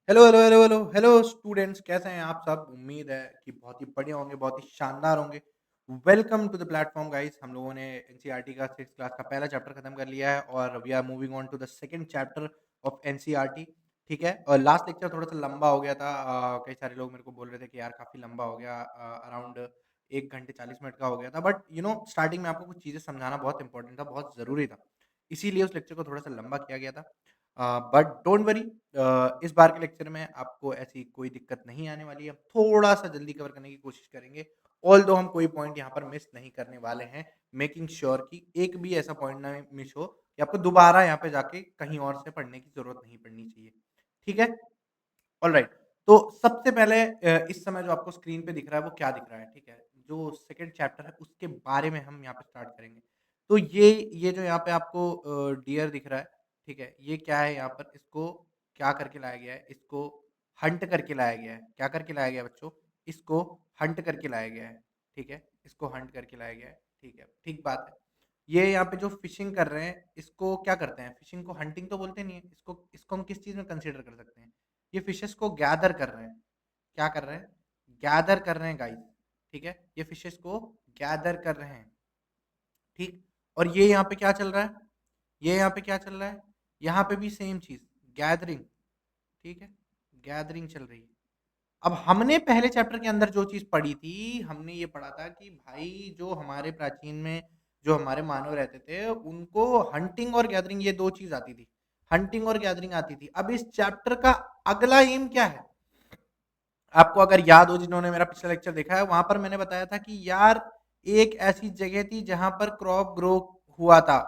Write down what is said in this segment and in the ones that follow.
Hello, hello, hello, hello, hello students कैसे हैं आप सब? उम्मीद है कि बहुत ही बढ़िया होंगे, बहुत ही शानदार होंगे। Welcome to the platform guys. हम लोगों ने एनसीईआरटी का 6th क्लास का पहला चैप्टर खत्म कर लिया है और we are moving on to the second chapter of NCERT. ठीक है? और लास्ट लेक्चर थोड़ा-सा लंबा हो गया था। कई सारे लोग मेरे को बोल रहे थे कि यार काफ़ी लंबा हो गया, अराउंड 1 घंटे 40 मिनट का हो गया था। बट स्टार्टिंग में आपको कुछ चीज़ें समझाना बहुत इम्पोर्टेंट था, बहुत ज़रूरी था। इसीलिए उस लेक्चर को थोड़ा-सा लंबा किया गया था। बट डोंट वरी, इस बार के लेक्चर में आपको ऐसी कोई दिक्कत नहीं आने वाली है। थोड़ा-सा जल्दी कवर करने की कोशिश करेंगे। ऑल्दो हम कोई पॉइंट यहाँ पर मिस नहीं करने वाले हैं, मेकिंग श्योर कि एक भी ऐसा पॉइंट ना मिस हो कि आपको दोबारा यहाँ पे जाके कहीं और से पढ़ने की ज़रूरत नहीं पड़नी चाहिए। ठीक है? ऑलराइट। तो सबसे पहले इस समय जो आपको स्क्रीन पे दिख रहा है वो क्या दिख रहा है? ठीक है? जो सेकंड चैप्टर है उसके बारे में हम यहाँ पे स्टार्ट करेंगे। तो ये जो यहाँ पे आपको डियर दिख रहा है, ठीक है? ये क्या है यहाँ पर? इसको क्या करके लाया गया है? इसको हंट करके लाया गया है। क्या करके लाया गया है बच्चों? इसको हंट करके लाया गया है। ठीक है? इसको हंट करके लाया गया है। ठीक है, ठीक बात है। ये यहाँ पे जो फिशिंग कर रहे हैं, इसको क्या करते हैं? फिशिंग को हंटिंग तो बोलते नहीं है। इसको इसको हम किस चीज़ में कंसीडर कर सकते हैं? ये फिशेस को गैदर कर रहे हैं। क्या कर रहे हैं? गैदर कर रहे हैं गाइस। ठीक है? ये फिशेस को गैदर कर रहे हैं। ठीक? और ये यहाँ पे क्या चल रहा है? ये यहाँ पे क्या चल रहा है? यहाँ पे भी सेम चीज़, गैदरिंग। ठीक है? गैदरिंग चल रही है। अब हमने पहले चैप्टर के अंदर जो चीज़ पढ़ी थी, हमने ये पढ़ा था कि भाई जो हमारे प्राचीन में जो हमारे मानव रहते थे, उनको हंटिंग और गैदरिंग ये 2 चीज़ आती थी। हंटिंग और गैदरिंग आती थी। अब इस चैप्टर का अगला एम क्या है? आपको अगर याद हो जिन्होंने मेरा पिछला लेक्चर देखा है, वहाँ पर मैंने बताया था कि यार एक ऐसी जगह थी जहाँ पर क्रॉप ग्रो हुआ था,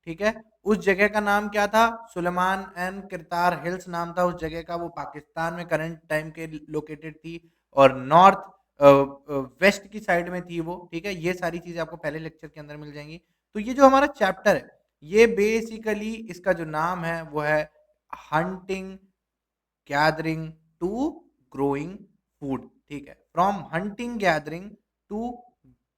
ठीक है? उस जगह का नाम क्या था? सुलेमान एंड करतार हिल्स नाम था उस जगह का। वो पाकिस्तान में करंट टाइम के लोकेटेड थी और नॉर्थ वेस्ट की साइड में थी वो, ठीक है? ये सारी चीज़ें आपको पहले लेक्चर के अंदर मिल जाएँगी। तो ये जो हमारा चैप्टर है, ये बेसिकली इसका जो नाम है वो है hunting gathering to growing food. ठीक है? From hunting gathering to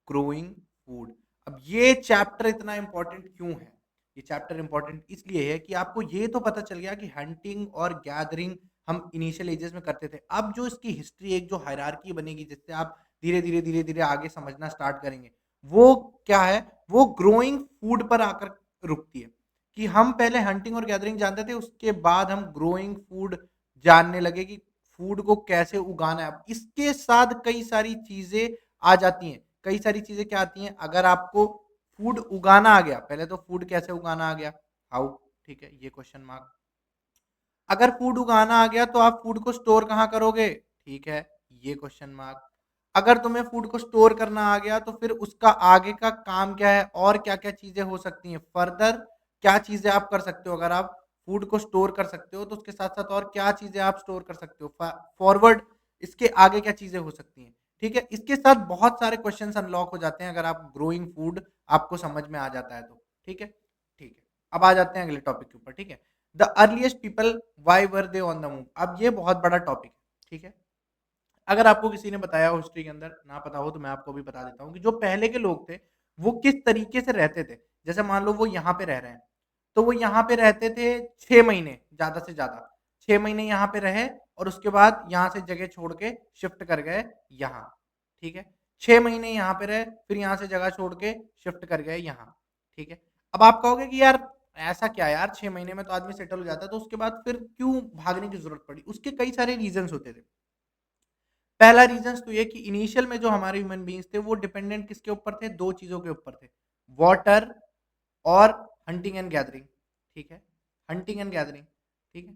growing food. अब ये चैप्टर इतना इंपॉर्टेंट क्यों है? ये चैप्टर इंपॉर्टेंट इसलिए है कि आपको ये तो पता चल गया कि हंटिंग और गैदरिंग हम इनिशियल एजेस में करते थे। अब जो इसकी हिस्ट्री, एक जो हायरार्की बनेगी जिससे आप धीरे-धीरे, धीरे-धीरे आगे समझना स्टार्ट करेंगे, वो क्या है? वो ग्रोइंग फूड पर आकर रुकती है कि हम पहले हंटिंग और गैदरिंग जानते थे, उसके बाद हम ग्रोइंग फूड जानने लगे कि फूड को कैसे उगाना है। अब इसके साथ कई सारी चीज़ें आ जाती हैं। कई सारी चीज़ें क्या आती हैं? अगर आपको फूड उगाना आ गया, पहले तो फूड कैसे उगाना आ गया? हाउ? ठीक है, ये क्वेश्चन मार्क। अगर फूड उगाना आ गया तो आप फूड को स्टोर कहाँ करोगे? ठीक है, ये क्वेश्चन मार्क। अगर तुम्हें फूड को स्टोर करना आ गया तो फिर उसका आगे का काम क्या है? और क्या-क्या चीज़ें हो सकती हैं? फर्दर क्या चीज़ें आप कर सकते हो? अगर आप फूड को स्टोर कर सकते हो तो उसके साथ-साथ और क्या चीज़ें आप स्टोर कर सकते हो? फॉरवर्ड इसके आगे क्या चीज़ें हो सकती हैं? ठीक है? इसके साथ बहुत सारे क्वेश्चन्स अनलॉक हो जाते हैं अगर आप ग्रोइंग फूड आपको समझ में आ जाता है तो। ठीक है? ठीक है। अब आ जाते हैं अगले टॉपिक के ऊपर, ठीक है? The earliest people why were they on the move. अब ये बहुत बड़ा टॉपिक है, ठीक है? अगर आपको किसी ने बताया हो हिस्ट्री के अंदर, ना पता हो तो मैं आपको भी बता देता हूँ कि जो पहले के लोग थे, वो किस तरीके से रहते थे। जैसे मान लो वो यहाँ पे रह रहे हैं, तो वो यहाँ पे रहते थे 6 महीने ज़्यादा से ज़्यादा। 6 महीने यहाँ पे रहे और उसके बाद यहाँ से जगह छोड़ के शिफ्ट कर गए यहाँ, ठीक है? 6 महीने यहाँ पे रहे, फिर यहाँ से जगह छोड़ के शिफ्ट कर गए यहाँ, ठीक है? अब आप कहोगे कि यार ऐसा क्या यार, 6 महीने में तो आदमी सेटल हो जाता है, तो उसके बाद फिर क्यों भागने की ज़रूरत पड़ी? उसके कई सारे रीज़न्स होते थे। पहला रीज़न्स तो ये कि इनिशियल में जो हमारे ह्यूमन बीइंग्स थे, वो डिपेंडेंट किसके ऊपर थे? 2 चीज़ों के ऊपर थे, वाटर और हंटिंग एंड गैदरिंग, ठीक है? हंटिंग एंड गैदरिंग, ठीक है?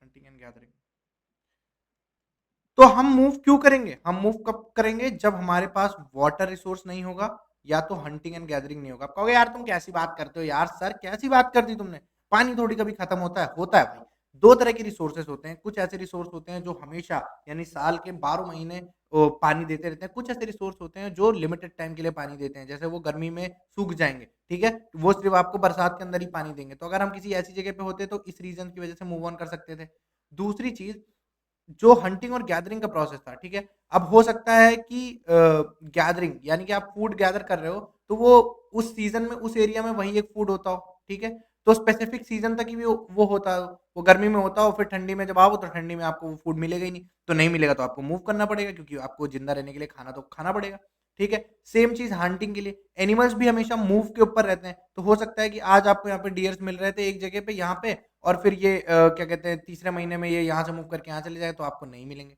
Hunting and gathering. तो हम मूव क्यों करेंगे? हम मूव कब करेंगे? जब हमारे पास वाटर रिसोर्स नहीं होगा या तो हंटिंग एंड गैदरिंग नहीं होगा। आप कहोगे यार तुम कैसी बात करते हो यार सर, कैसी बात कर दी तुमने? पानी थोड़ी कभी खत्म होता है? होता है भाई। 2 तरह के रिसोर्सेज़ होते हैं। कुछ ऐसे रिसोर्स होते हैं जो हमेशा यानी साल के 12 महीने पानी देते रहते हैं। कुछ ऐसे रिसोर्स होते हैं जो लिमिटेड टाइम के लिए पानी देते हैं। जैसे वो गर्मी में सूख जाएँगे, ठीक है? वो सिर्फ़ आपको बरसात के अंदर ही पानी देंगे। तो अगर हम किसी ऐसी जगह पे होते तो इस रीज़न की वज़ह से मूव ऑन कर सकते थे। दूसरी चीज़, जो हंटिंग और गैदरिंग का प्रोसेस था, ठीक है? अब हो सकता है कि गैदरिंग यानी कि आप फूड गैदर कर रहे हो, तो वो उस सीज़न में, उस एरिया में वही एक फूड होता हो, ठीक है? तो स्पेसिफिक सीज़न तक ही वो होता हो। वो गर्मी में होता हो, फिर ठंडी में जब आओ तो ठंडी में आपको वो फूड मिलेगा ही नहीं, तो नहीं मिलेगा तो आपको मूव करना पड़ेगा, क्योंकि आपको जिंदा रहने के लिए खाना तो खाना पड़ेगा। ठीक है, सेम चीज हंटिंग के लिए, एनिमल्स भी हमेशा मूव के ऊपर रहते हैं, तो हो सकता है कि आज आपको यहाँ पे डियर्स मिल रहे थे एक जगह पे यहाँ पे, और फिर ये क्या कहते हैं तीसरे महीने में ये यहाँ से मूव करके यहाँ चले जाए तो आपको नहीं मिलेंगे।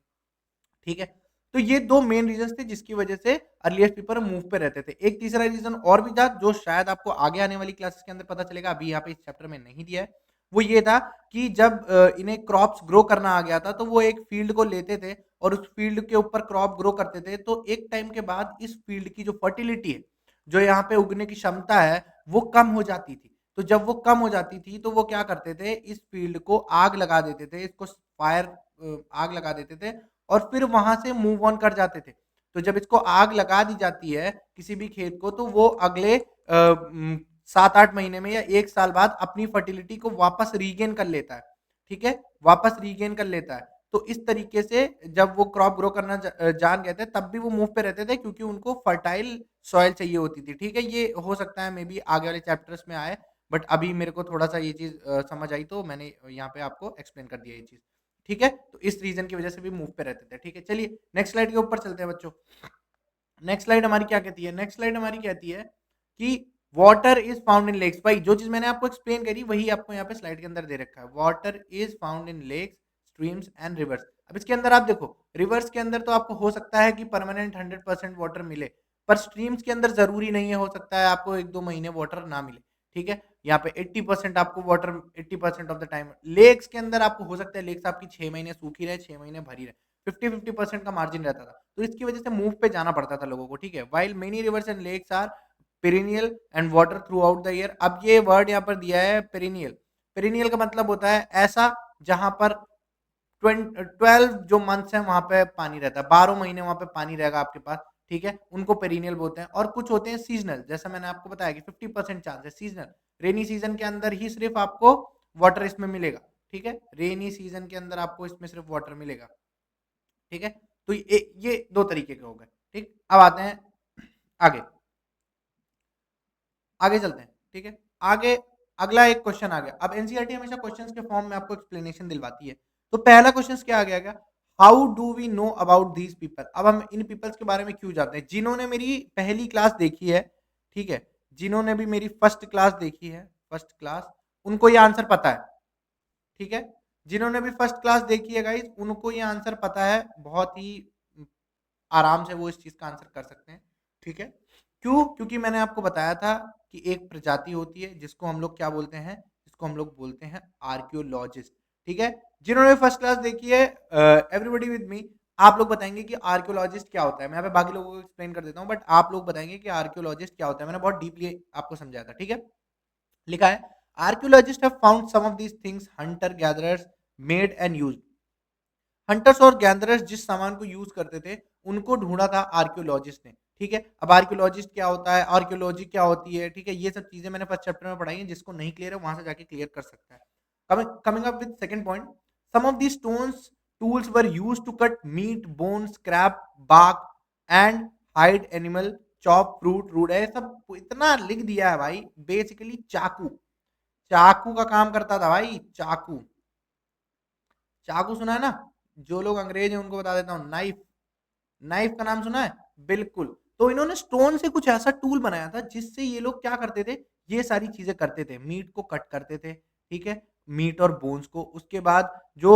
ठीक है, तो ये दो मेन रीजन थे जिसकी वजह से अर्लीस्ट पीपल मूव पे रहते थे। एक तीसरा रीजन और भी था जो शायद आपको आगे आने वाली क्लासेस के अंदर पता चलेगा, अभी यहाँ पे इस चैप्टर में नहीं दिया है। वो ये था कि जब इन्हें क्रॉप्स ग्रो करना आ गया था तो वो एक फील्ड को लेते थे और उस फील्ड के ऊपर क्रॉप ग्रो करते थे, तो एक टाइम के बाद इस फील्ड की जो फर्टिलिटी है, जो यहाँ पे उगने की क्षमता है, वो कम हो जाती थी। तो जब वो कम हो जाती थी तो वो क्या करते थे, इस फील्ड को आग लगा देते थे, इसको फायर आग लगा देते थे और फिर वहां से मूव ऑन कर जाते थे। तो जब इसको आग लगा दी जाती है किसी भी खेत को, तो वो अगले 7-8 महीने में या 1 साल बाद अपनी फर्टिलिटी को वापस रीगेन कर लेता है। ठीक है, वापस रीगेन कर लेता है। तो इस तरीके से जब वो क्रॉप ग्रो करना जान गए थे तब भी वो मूव पे रहते थे, क्योंकि उनको फर्टाइल सॉइल चाहिए होती थी। ठीक है, ये हो सकता है मे बी आगे वाले चैप्टर्स में आए, बट अभी मेरे को थोड़ा सा ये चीज समझ आई तो मैंने यहाँ पे आपको एक्सप्लेन कर दिया ये चीज। ठीक है, तो इस रीजन की वजह से भी मूव पे रहते थे। ठीक है, चलिए नेक्स्ट स्लाइड के ऊपर चलते हैं बच्चों। नेक्स्ट स्लाइड हमारी क्या कहती है, नेक्स्ट स्लाइड हमारी कहती है कि water is found in lakes. भाई जो चीज मैंने आपको एक्सप्लेन करी वही आपको यहाँ पे स्लाइड के अंदर दे रखा है, water is found in lakes, streams and rivers. अब इसके अंदर आप देखो, रिवर्स के अंदर तो आपको हो सकता है कि परमानेंट 100% वाटर मिले, पर स्ट्रीम्स के अंदर जरूरी नहीं है, हो सकता है आपको 1-2 महीने वाटर ना मिले। ठीक है, यहाँ पे 80% आपको water 80% of the time. Lakes के अंदर आपको हो सकता है लेक्स आपकी 6 महीने सूखी रहे, 6 महीने भरी रहे, 50-50% का मार्जिन रहता था, तो इसकी वजह से मूव पे जाना पड़ता था लोगों को। ठीक है, while many rivers and lakes are perennial and water throughout the year. अब ये वर्ड यहाँ पर दिया है पेरिनियल। पेरिनियल का मतलब होता है ऐसा जहां पर 12 जो मंथ्स हैं वहां पे पानी रहता है, 12 महीने वहां पे पानी रहेगा आपके पास। ठीक है, उनको पेरिनियल बोलते हैं। और कुछ होते हैं सीजनल, जैसा मैंने आपको बताया कि 50% चांस है सीजनल, रेनी सीजन के अंदर ही सिर्फ आपको वाटर इसमें मिलेगा। ठीक है, रेनी सीजन के अंदर आपको इसमें सिर्फ वाटर मिलेगा। ठीक है, तो ये दो तरीके के हो गए। ठीक, अब आते हैं आगे, आगे चलते हैं। ठीक है, आगे अगला एक क्वेश्चन आ गया। अब एनसीईआरटी हमेशा क्वेश्चंस के फॉर्म में आपको एक्सप्लेनेशन दिलवाती है। तो पहला क्वेश्चन क्या आ गया, how do we know about these people. अब हम इन पीपल्स के बारे में क्यों जानते हैं, जिन्होंने मेरी पहली क्लास देखी है। ठीक है, जिन्होंने भी मेरी फर्स्ट क्लास देखी है, फर्स्ट क्लास, उनको ये आंसर पता है। ठीक है, जिन्होंने भी फर्स्ट क्लास देखी है गाइस, उनको ये आंसर पता है, बहुत ही आराम से वो इस चीज का आंसर कर सकते हैं। ठीक है, क्यों, क्योंकि मैंने आपको बताया था कि एक प्रजाति होती है जिसको हम लोग क्या बोलते हैं, जिसको हम लोग बोलते हैं आर्कियोलॉजिस्ट। ठीक है, जिन्होंने फर्स्ट क्लास देखी है, एवरीबॉडी विद मी, आप लोग बताएंगे कि आर्कियोलॉजिस्ट क्या होता है। मैं यहाँ पे बाकी लोगों को एक्सप्लेन कर देता हूँ, बट आप लोग बताएंगे कि आर्कियोलॉजिस्ट क्या होता है। मैंने बहुत डीपली आपको समझाया था। ठीक है, लिखा है archaeologist have found some of these things hunter gatherers made and used. Hunters और गैदरर्स जिस सामान को यूज करते थे उनको ढूंढा था आर्कियोलॉजिस्ट ने। ठीक है, अब आर्कियोलॉजिस्ट क्या होता है, आर्कियोलॉजी क्या होती है, ठीक है, ये सब चीजें मैंने फर्स्ट चैप्टर में पढ़ाई है, जिसको नहीं क्लियर है वहां से जाके क्लियर कर सकता है। Coming up with second point, some of the stones tools were used to cut meat, bone, scrap, bark and hide animal, chop fruit, root, है सब इतना लिख दिया है भाई। बेसिकली चाकू, चाकू का काम करता था भाई, चाकू। चाकू सुना है ना, जो लोग अंग्रेज हैं उनको बता देता हूँ, नाइफ, नाइफ का नाम सुना है, बिल्कुल। तो इन्होंने स्टोन से कुछ ऐसा टूल बनाया था जिससे ये लोग क्या करते थे, ये सारी चीजें करते थे, मीट को कट करते थे। ठीक है, मीट और बोन्स को, उसके बाद जो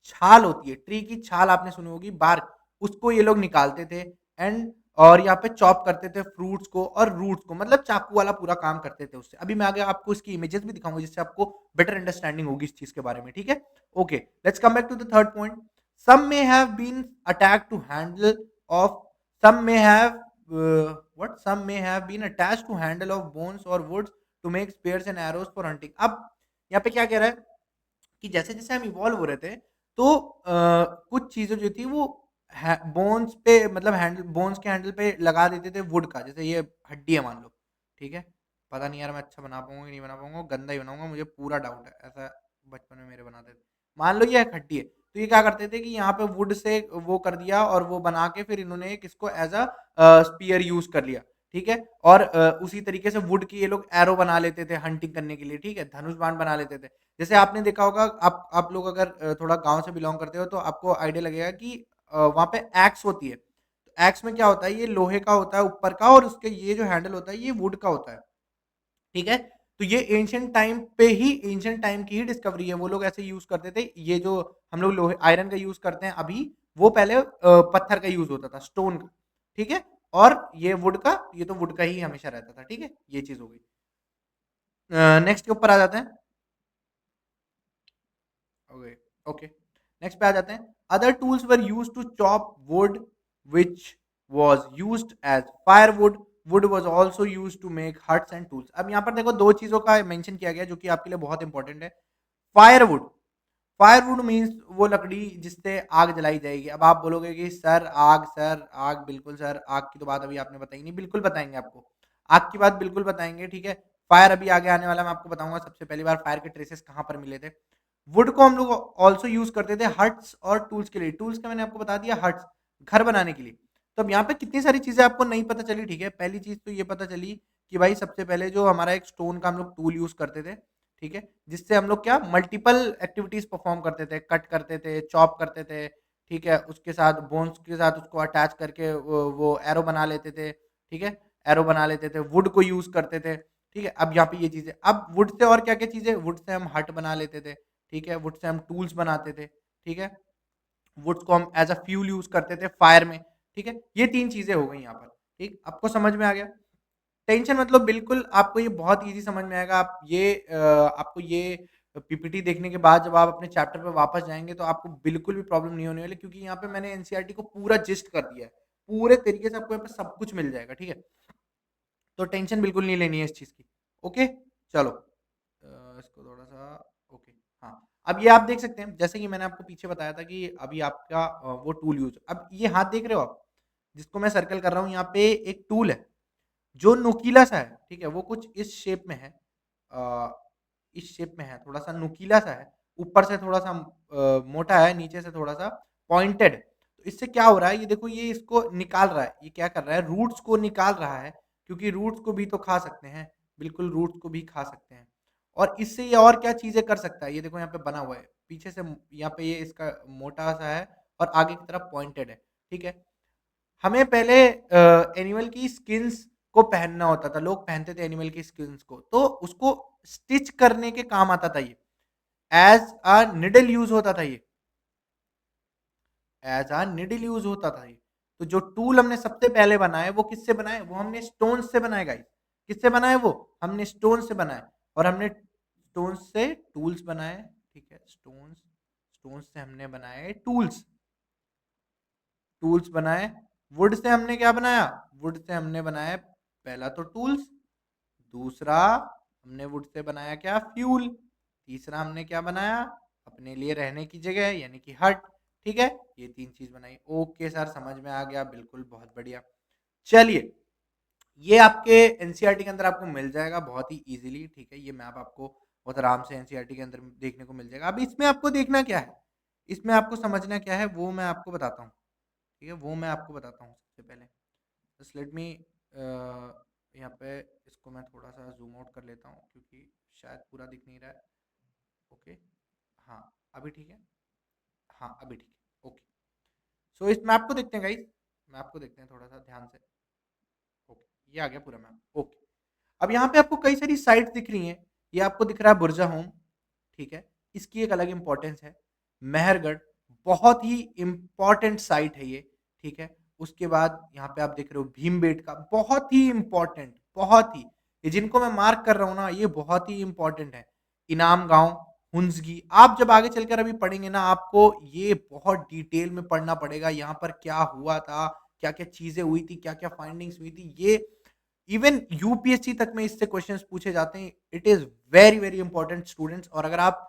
छाल होती है, ट्री की छाल आपने सुनी होगी, बार्क, उसको ये लोग निकालते थे। एंड और यहाँ पे चॉप करते थे फ्रूट्स को और रूट्स को, मतलब चाकू वाला पूरा काम करते थे उससे। अभी मैं आगे आपको इसकी इमेजेस भी दिखाऊंगा जिससे आपको बेटर अंडरस्टैंडिंग होगी इस चीज के बारे में। ठीक है, okay, let's come back to the third point. Some may have been attacked to handle of, some may have some may have been attached to handle of bones or woods to make spears and arrows for hunting। अब यहाँ पे क्या कह रहा है कि जैसे जैसे हम इवॉल्व हो रहे थे तो कुछ चीजें जो थी वो बोन्स पे, मतलब हैंडल, बोन्स के हैंडल पे लगा देते थे वुड का, जैसे ये हड्डी है मान लो। ठीक है, पता नहीं यार मैं अच्छा बना पाऊंगा कि नहीं बना पाऊंगा, गंदा ही बनाऊंगा, मुझे पूरा डाउट है, ऐसा बचपन में मेरे बनाते थे। मान लो ये एक हड्डी है, तो ये क्या करते थे कि यहाँ पे वुड से वो कर दिया और वो बना के फिर इन्होंने एक इसको एज अ स्पीयर यूज कर लिया। ठीक है? और उसी तरीके से वुड की ये लोग एरो बना लेते थे हंटिंग करने के लिए, ठीक है? धनुष बाण बना लेते थे। जैसे आपने देखा होगा, आप लोग अगर थोड़ा गाँव से बिलॉन्ग करते हो तो आपको आइडिया लगेगा कि वहाँ पे एक्स होती है। तो एक्स में क्या होता है, ये लोहे का होता है ऊपर का, और उसके ये जो हैंडल होता है ये वुड का होता है। ठीक है? तो ये एंशिएंट टाइम की ही डिस्कवरी है। वो लोग ऐसे यूज़ करते थे। ये जो हम लोग लोहे आयरन का यूज़ करते हैं अभी, वो पहले पत्थर का यूज़ होता था, स्टोन का। ठीक है? और ये वुड का, ये तो वुड का ही हमेशा रहता था। ठीक है? ये चीज़ हो गई। नेक्स्ट के ऊपर आ जाते हैं। Okay, okay. नेक्स्ट पे आ जाते हैं। Other tools were used to chop wood which was used as firewood. Wood was also used to make huts and tools. अब यहाँ पर देखो 2 चीज़ों का मेंशन किया गया है जो कि आपके लिए बहुत इंपॉर्टेंट है। फायरवुड, फायरवुड मीन्स वो लकड़ी जिससे आग जलाई जाएगी। अब आप बोलोगे कि सर आग, बिल्कुल सर, आग की तो बात अभी आपने बताई नहीं। बिल्कुल बताएँगे आपको। आग की बात बिल्कुल बताएँगे, ठीक है? फायर अभी आगे आने वाला है, मैं आपको बताऊँगा सबसे पहली बार फायर के ट्रेसेस कहाँ पर मिले थे। वुड को हम लोग ऑल्सो यूज़ करते थे हट्स और टूल्स के लिए। टूल्स का मैंने आपको बता दिया, हट्स, घर बनाने के लिए। तो अब यहाँ पे कितनी सारी चीज़ें आपको नहीं पता चली, ठीक है? पहली चीज़ तो ये पता चली कि भाई सबसे पहले जो हमारा एक स्टोन का हम लोग टूल यूज़ करते थे, ठीक है? जिससे हम लोग क्या मल्टीपल एक्टिविटीज़ परफ़ॉर्म करते थे, कट करते थे, चॉप करते थे, ठीक है? उसके साथ बोन्स के साथ उसको अटैच करके वो एरो बना लेते थे, ठीक है? एरो बना लेते थे, वुड को यूज़ करते थे, ठीक है? अब यहाँ पे ये चीज़ें, अब वुड से और क्या-क्या चीज़ें, वुड से हम हट बना लेते थे, ठीक है? वुड से हम टूल्स बनाते थे, ठीक है? वुड्स को हम एज़ अ फ्यूल यूज़ करते थे फायर में, ठीक है? ये 3 चीज़ें हो गई यहाँ पर, ठीक? आपको समझ में आ गया? टेंशन मतलब बिल्कुल आपको ये बहुत ईज़ी समझ में आएगा। आप ये आपको ये पीपीटी देखने के बाद जब आप अपने चैप्टर पे वापस जाएँगे तो आपको बिल्कुल भी प्रॉब्लम नहीं होने वाली, क्योंकि यहाँ पे मैंने एनसीईआरटी को पूरा जिस्ट कर दिया है। पूरे तरीके से आपको यहाँ पे सब कुछ मिल जाएगा, ठीक है? तो टेंशन बिल्कुल नहीं लेनी है इस चीज़ की। ओके? चलो, इसको थोड़ा-सा, ओके, हाँ। अब ये आप देख सकते हैं, जैसे कि मैंने आपको पीछे बताया था कि अभी आपका वो टूल यूज़, अब ये हाथ देख रहे हो आप? जिसको मैं सर्कल कर रहा हूँ, यहाँ पे एक टूल है। जो नुकीला सा है, ठीक है? वो कुछ इस शेप में है, अ, इस शेप में है, थोड़ा-सा नुकीला सा है, ऊपर से थोड़ा-सा मोटा है, नीचे से थोड़ा-सा पॉइंटेड। तो इससे क्या हो रहा है, ये देखो, ये इसको निकाल रहा है, ये क्या कर रहा है, रूट्स को निकाल रहा है, क्योंकि रूट्स को भी तो खा सकते हैं, बिल्कुल रूट्स को भी खा सकते हैं। और इससे ये और क्या चीज़ें कर सकता है, ये देखो यहाँ पे बना हुआ है, पीछे से यहाँ पे ये इसका मोटा-सा है और आगे की तरफ पॉइंटेड है, ठीक है? हमें पहले एनिमल की स्किन्स को पहनना होता था, लोग पहनते थे एनिमल की स्किन्स को, तो उसको स्टिच करने के काम आता था ये, एज़ अ निडल यूज़ होता था ये, एज़ अ निडल यूज़ होता था ये। तो जो टूल हमने सबसे पहले बनाए, वो किससे बनाए? वो हमने स्टोन से बनाए गाइस। किससे बनाए वो? हमने स्टोन से बनाए, और हमने स्टोन से टूल्स बनाए, ठीक है? स्टोन्स से हमने बनाए टूल्स। टूल्स बनाए। वुड से हमने क्या बनाया? वुड से हमने बनाया पहला तो टूल्स, दूसरा हमने वुड से बनाया क्या? फ्यूल, तीसरा हमने क्या बनाया? अपने लिए रहने की जगह यानी कि हट, ठीक है? ये 3 चीज़ बनाई। ओके सर, समझ में आ गया, बिल्कुल, बहुत बढ़िया। चलिए, ये आपके एनसीईआरटी के अंदर आपको मिल जाएगा बहुत ही ईज़िली, ठीक है? ये मैप आपको बहुत आराम से एनसीईआरटी के अंदर देखने को मिल जाएगा। अब इसमें आपको देखना क्या है? इसमें आपको समझना क्या है, वो मैं आपको बताता हूँ। ठीक है, वो मैं आपको बताता हूँ सबसे पहले। जस्ट लेट मी यहाँ पे इसको मैं थोड़ा-सा ज़ूम आउट कर लेता हूँ, क्योंकि शायद पूरा दिख नहीं रहा है। ओके, हाँ, अभी ठीक है? हाँ, अभी ठीक है, ओके। सो इस मैप को देखते हैं गाइज़, मैप को देखते हैं थोड़ा-सा ध्यान से। ओके, ये आ गया पूरा मैप, ओके। अब यहाँ पे आपको कई सारी साइट्स दिख रही हैं। ये आपको दिख रहा है बुर्ज़ाहोम, ठीक है? इसकी एक अलग इम्पोर्टेंस है। मेहरगढ़, बहुत ही इम्पोर्टेंट साइट है ये, ठीक है? उसके बाद यहाँ पे आप देख रहे हो भीमबेटका, बहुत ही इम्पोर्टेंट, बहुत ही। ये जिनको मैं मार्क कर रहा हूँ ना, ये बहुत ही इम्पोर्टेंट है। इनाम गाँव, हुंसगी, आप जब आगे चलकर अभी पढ़ेंगे ना, आपको ये बहुत डिटेल में पढ़ना पड़ेगा, यहाँ पर क्या हुआ था, क्या-क्या चीज़ें हुई थी, क्या-क्या फाइंडिंग्स हुई थी, ये इवन यूपीएससी तक में इससे क्वेश्चंस पूछे जाते हैं। It is very, very important students, और अगर आप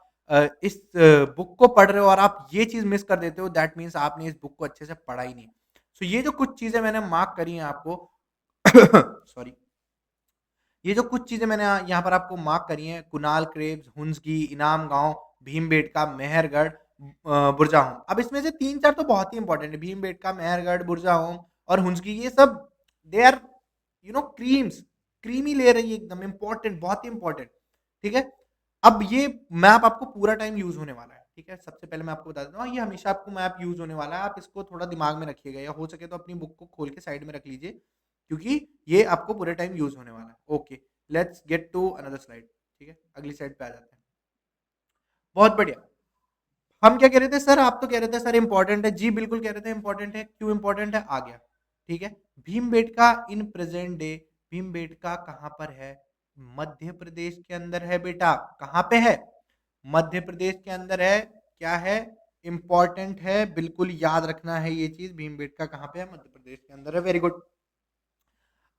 इस बुक को पढ़ रहे हो और आप ये चीज़ मिस कर देते हो, दैट मीन्स आपने इस बुक को अच्छे से पढ़ा ही नहीं। सो ये जो कुछ चीज़ें मैंने मार्क करी हैं आपको सॉरी, ये जो कुछ चीज़ें मैंने यहाँ पर आपको मार्क करी हैं, कुणाल क्रेव्स, हुंसगी, इनाम गाँव, भीमबेटका, मेहरगढ़, बुरजाहोम। अब इसमें से 3-4 तो बहुत ही इंपॉर्टेंट है। भीमबेटका, मेहरगढ़, बुरजाहोम और हुंसगी, ये सब they are creams, creamy layer है ये, एकदम इंपॉर्टेंट, बहुत ही इंपॉर्टेंट। ठीक है, अब ये मैप आपको पूरा टाइम यूज होने वाला है। ठीक है, सबसे पहले मैं आपको बता देता हूँ, ये हमेशा आपको मैप यूज होने वाला है, आप इसको थोड़ा दिमाग में रखिएगा, या हो सके तो अपनी बुक को खोल के साइड में रख लीजिए, क्योंकि ये आपको पूरे टाइम यूज होने वाला है। Okay, let's get to another slide. ठीक है, अगली स्लाइड पे आ जाते हैं। बहुत बढ़िया। हम क्या कह रहे थे सर, आप तो कह रहे थे सर इंपॉर्टेंट है, जी बिल्कुल कह रहे थे इंपॉर्टेंट है, क्यों इंपॉर्टेंट है, आ गया। ठीक है, Bhimbetka in present day, Bhimbetka कहाँ पर है, मध्य प्रदेश के अंदर है बेटा। कहाँ पे है, मध्य प्रदेश के अंदर है। क्या है, इंपॉर्टेंट है, बिल्कुल याद रखना है ये चीज, भीमबेटका कहाँ पे है, मध्य प्रदेश के अंदर है, वेरी गुड।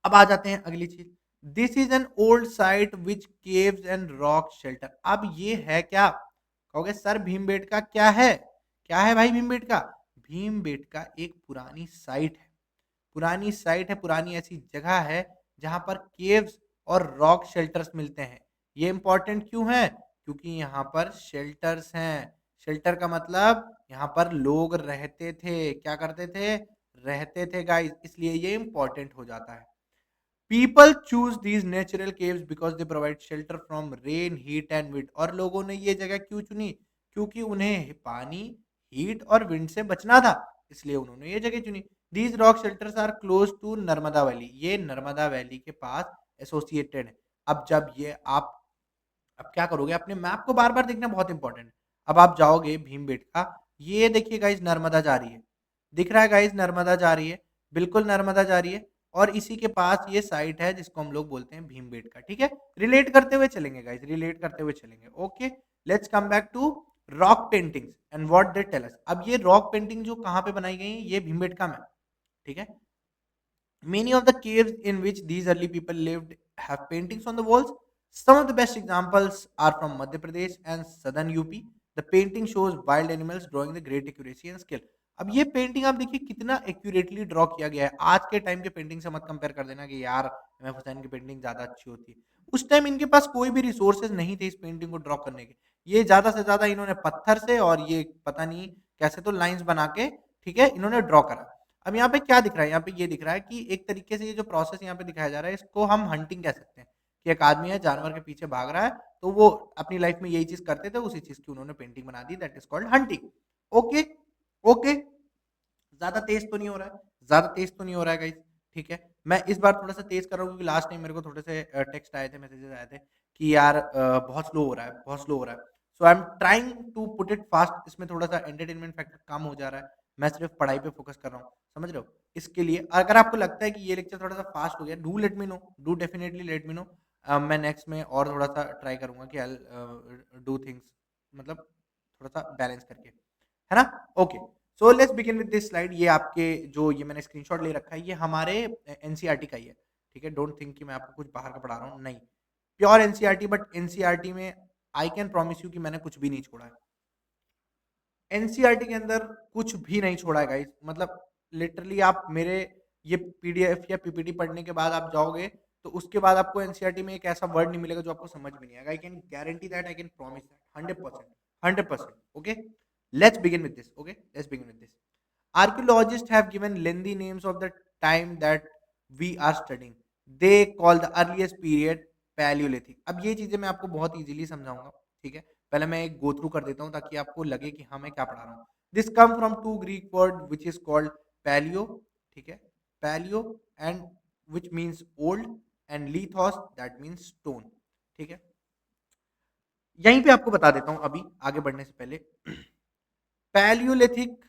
अब आ जाते हैं अगली चीज, this is an old site which caves and rock shelter. अब ये है क्या, कहोगे सर भीमबेटका क्या है, क्या है भाई भीमबेटका, भीमबेटका एक पुरानी साइट है, पुरानी साइट है, पुरानी ऐसी जगह है जहां पर केव्स और रॉक शेल्टर्स मिलते हैं। ये इंपॉर्टेंट क्यों है, क्योंकि यहाँ पर शेल्टर्स हैं। शेल्टर का मतलब यहाँ पर लोग रहते थे, क्या करते थे, रहते थे गाइस, इसलिए ये इंपॉर्टेंट हो जाता है। People choose these natural caves because they provide shelter from rain, heat and wind. और लोगों ने ये जगह क्यों चुनी, क्योंकि उन्हें पानी, हीट और विंड से बचना था, इसलिए उन्होंने ये जगह चुनी। These rock shelters are close to Narmada valley, ये नर्मदा वैली के पास एसोसिएटेड है। अब जब ये आप, अब क्या करोगे, अपने मैप को बार बार देखना बहुत इंपॉर्टेंट है। अब आप जाओगे भीमबेटका, ये देखिए गाइस नर्मदा जा रही है, दिख रहा है गाइस नर्मदा जा रही है, बिल्कुल नर्मदा जा रही है, और इसी के पास ये साइट है जिसको हम लोग बोलते हैं भीमबेटका। ठीक है, रिलेट करते हुए चलेंगे गाइस, रिलेट करते हुए चलेंगे। Okay, let's come back to rock paintings and what they tell us. अब ये रॉक पेंटिंग जो कहाँ पे बनाई गई है, ये भीमबेटका में। ठीक है, many of the caves in which these early people lived have paintings on the walls. Some of the best examples are from Madhya Pradesh and southern UP. The painting shows wild animals drawing the great accuracy and skill. अब ये painting आप देखिए कितना accurately draw किया गया है। आज के टाइम के पेंटिंग से मत कंपेयर कर देना कि यार एम हुसैन की पेंटिंग ज्यादा अच्छी होती है। उस टाइम इनके पास कोई भी रिसोर्सेज नहीं थे इस पेंटिंग को ड्रॉ करने के। ये ज्यादा से ज्यादा इन्होंने पत्थर से और ये पता नहीं कैसे तो लाइंस बना के, ठीक है, इन्होंने ड्रॉ करा। अब यहाँ पे क्या दिख रहा है, यहाँ पे ये दिख रहा है कि एक तरीके से ये जो प्रोसेस यहाँ पे दिखाया जा रहा है, इसको हम हंटिंग कह सकते हैं, कि एक आदमी है जानवर के पीछे भाग रहा है, तो वो अपनी लाइफ में यही चीज करते थे, उसी चीज की उन्होंने पेंटिंग बना दी, that is called hunting. Okay, okay, ज्यादा तेज तो नहीं हो रहा है, ज्यादा तेज तो नहीं हो रहा है गाइस। ठीक है, मैं इस बार थोड़ा सा तेज कर रहा हूँ क्योंकि लास्ट टाइम मेरे को थोड़े से टेक्स्ट आए थे, मैसेजेस आए थे कि यार बहुत स्लो हो रहा है, बहुत स्लो हो रहा है। So I am trying to put it fast, इसमें थोड़ा सा एंटरटेनमेंट फैक्टर कम हो जा रहा है, मैं सिर्फ पढ़ाई पे फोकस कर रहा हूँ, समझ रहे हो। इसके लिए अगर आपको लगता है कि ये लेक्चर थोड़ा सा फास्ट हो गया, do let me know, do definitely let me know. मैं नेक्स्ट में और थोड़ा सा ट्राई करूंगा कि आई डू थिंग्स, मतलब थोड़ा सा बैलेंस करके, है ना। Okay, so let's begin with this slide. ये आपके जो ये मैंने स्क्रीनशॉट ले रखा है, ये हमारे एनसीईआरटी का ही है। ठीक है, डोंट थिंक कि मैं आपको कुछ बाहर का पढ़ा रहा हूँ, नहीं, प्योर एनसीईआरटी। बट एनसीईआरटी में आई कैन प्रॉमिस यू कि मैंने कुछ भी नहीं छोड़ा है, एनसीईआरटी के अंदर कुछ भी नहीं छोड़ा है गाइस। मतलब लिटरली आप मेरे ये पीडीएफ या पीपीटी पढ़ने के बाद आप जाओगे, तो उसके बाद आपको एनसीईआरटी में एक ऐसा वर्ड नहीं मिलेगा जो आपको समझ में नहीं आएगा। I can guarantee that, I can promise that 100%, 100%। Okay, let's begin with this. Okay, let's begin with this. Archaeologists have given lengthy names of the time that we are studying. They call the earliest period Paleolithic. अब ये चीजें मैं आपको बहुत easily समझाऊंगा। ठीक है, पहले मैं एक गो थ्रू कर देता हूँ ताकि आपको लगे कि हाँ मैं क्या पढ़ा रहा हूँ। This come from to Greek word which is called paleo. ठीक है, paleo and which means old, and lithos that means stone. ठीक है, यहीं पे आपको बता देता हूँ अभी आगे बढ़ने से पहले। पैलियोलिथिक,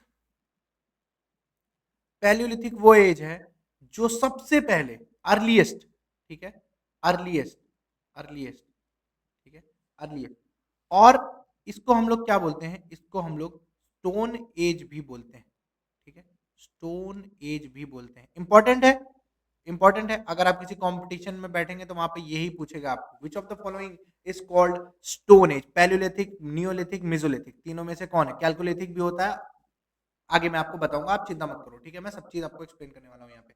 पैलियोलिथिक वो एज है जो सबसे पहले, अर्लीस्ट, ठीक है, अर्लीस्ट, अर्लीस्ट, ठीक है, अर्लीस्ट। और इसको हम लोग क्या बोलते हैं, इसको हम लोग स्टोन एज भी बोलते हैं। ठीक है, स्टोन एज भी बोलते हैं। इंपॉर्टेंट है, इंपॉर्टेंट है। अगर आप किसी कंपटीशन में बैठेंगे तो वहां पे यही पूछेगा आपको, which of the following is called stone age, Palaeolithic, Neolithic, Mesolithic, तीनों में से कौन है। कैलकुलिथिक भी होता है, आगे मैं आपको बताऊंगा, आप चिंता मत करो। ठीक है, मैं सब चीज आपको एक्सप्लेन करने वाला हूँ यहाँ पे।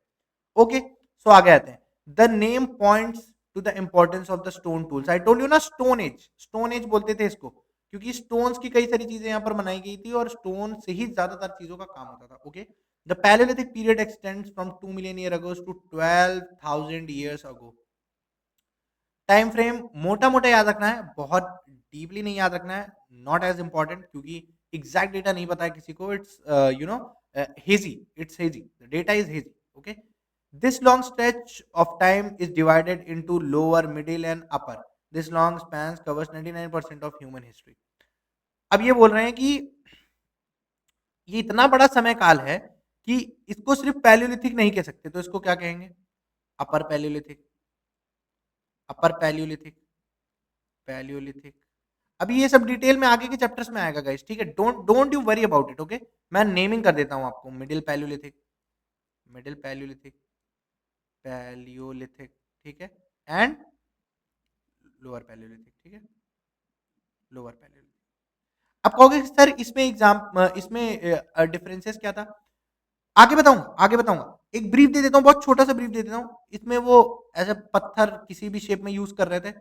ओके, सो आगे आते हैं। The name points to the importance of the stone tools. I told you ना, स्टोन एज, स्टोन एज बोलते थे इसको क्योंकि स्टोन्स की कई सारी चीजें यहाँ पर बनाई गई थी और स्टोन से ही ज्यादातर चीजों का काम होता था। Okay, the paleolithic period extends from 2 million year ago to 12,000 years ago. Time frame मोटा-मोटा याद रखना है, बहुत डीपली नहीं याद रखना है, नॉट एज़ इम्पोर्टेंट क्योंकि एग्ज़ैक्ट डेटा नहीं पता है किसी को, it's you know hazy, it's hazy, the data is hazy, okay? This long stretch of time is divided into lower, middle and upper. This long spans covers 99% of human history. अब ये बोल रहे हैं कि ये इतना बड़ा समय काल है कि इसको सिर्फ़ पैलियोलिथिक नहीं कह सकते, तो इसको क्या कहेंगे? अपर पैलियोलिथिक, अपर पैलियोलिथिक, पैलियोलिथिक। अभी ये सब डिटेल में आगे के चैप्टर्स में आएगा गाइस, ठीक है? Don't don't you worry about it, okay? मैं नेमिंग कर देता हूँ आपको, middle Palaeolithic, middle Palaeolithic, Palaeolithic, ठीक है? एंड लोअर पैलियोलिथिक, ठीक है? Lower Palaeolithic. आप कहोगे सर इसमें इसमें डिफरेंसेस क्या था? आगे बताऊँगा, आगे बताऊँगा। एक ब्रीफ दे देता हूँ, बहुत छोटा-सा ब्रीफ दे देता हूँ। इसमें वो ऐसे पत्थर किसी भी शेप में यूज़ कर रहे थे।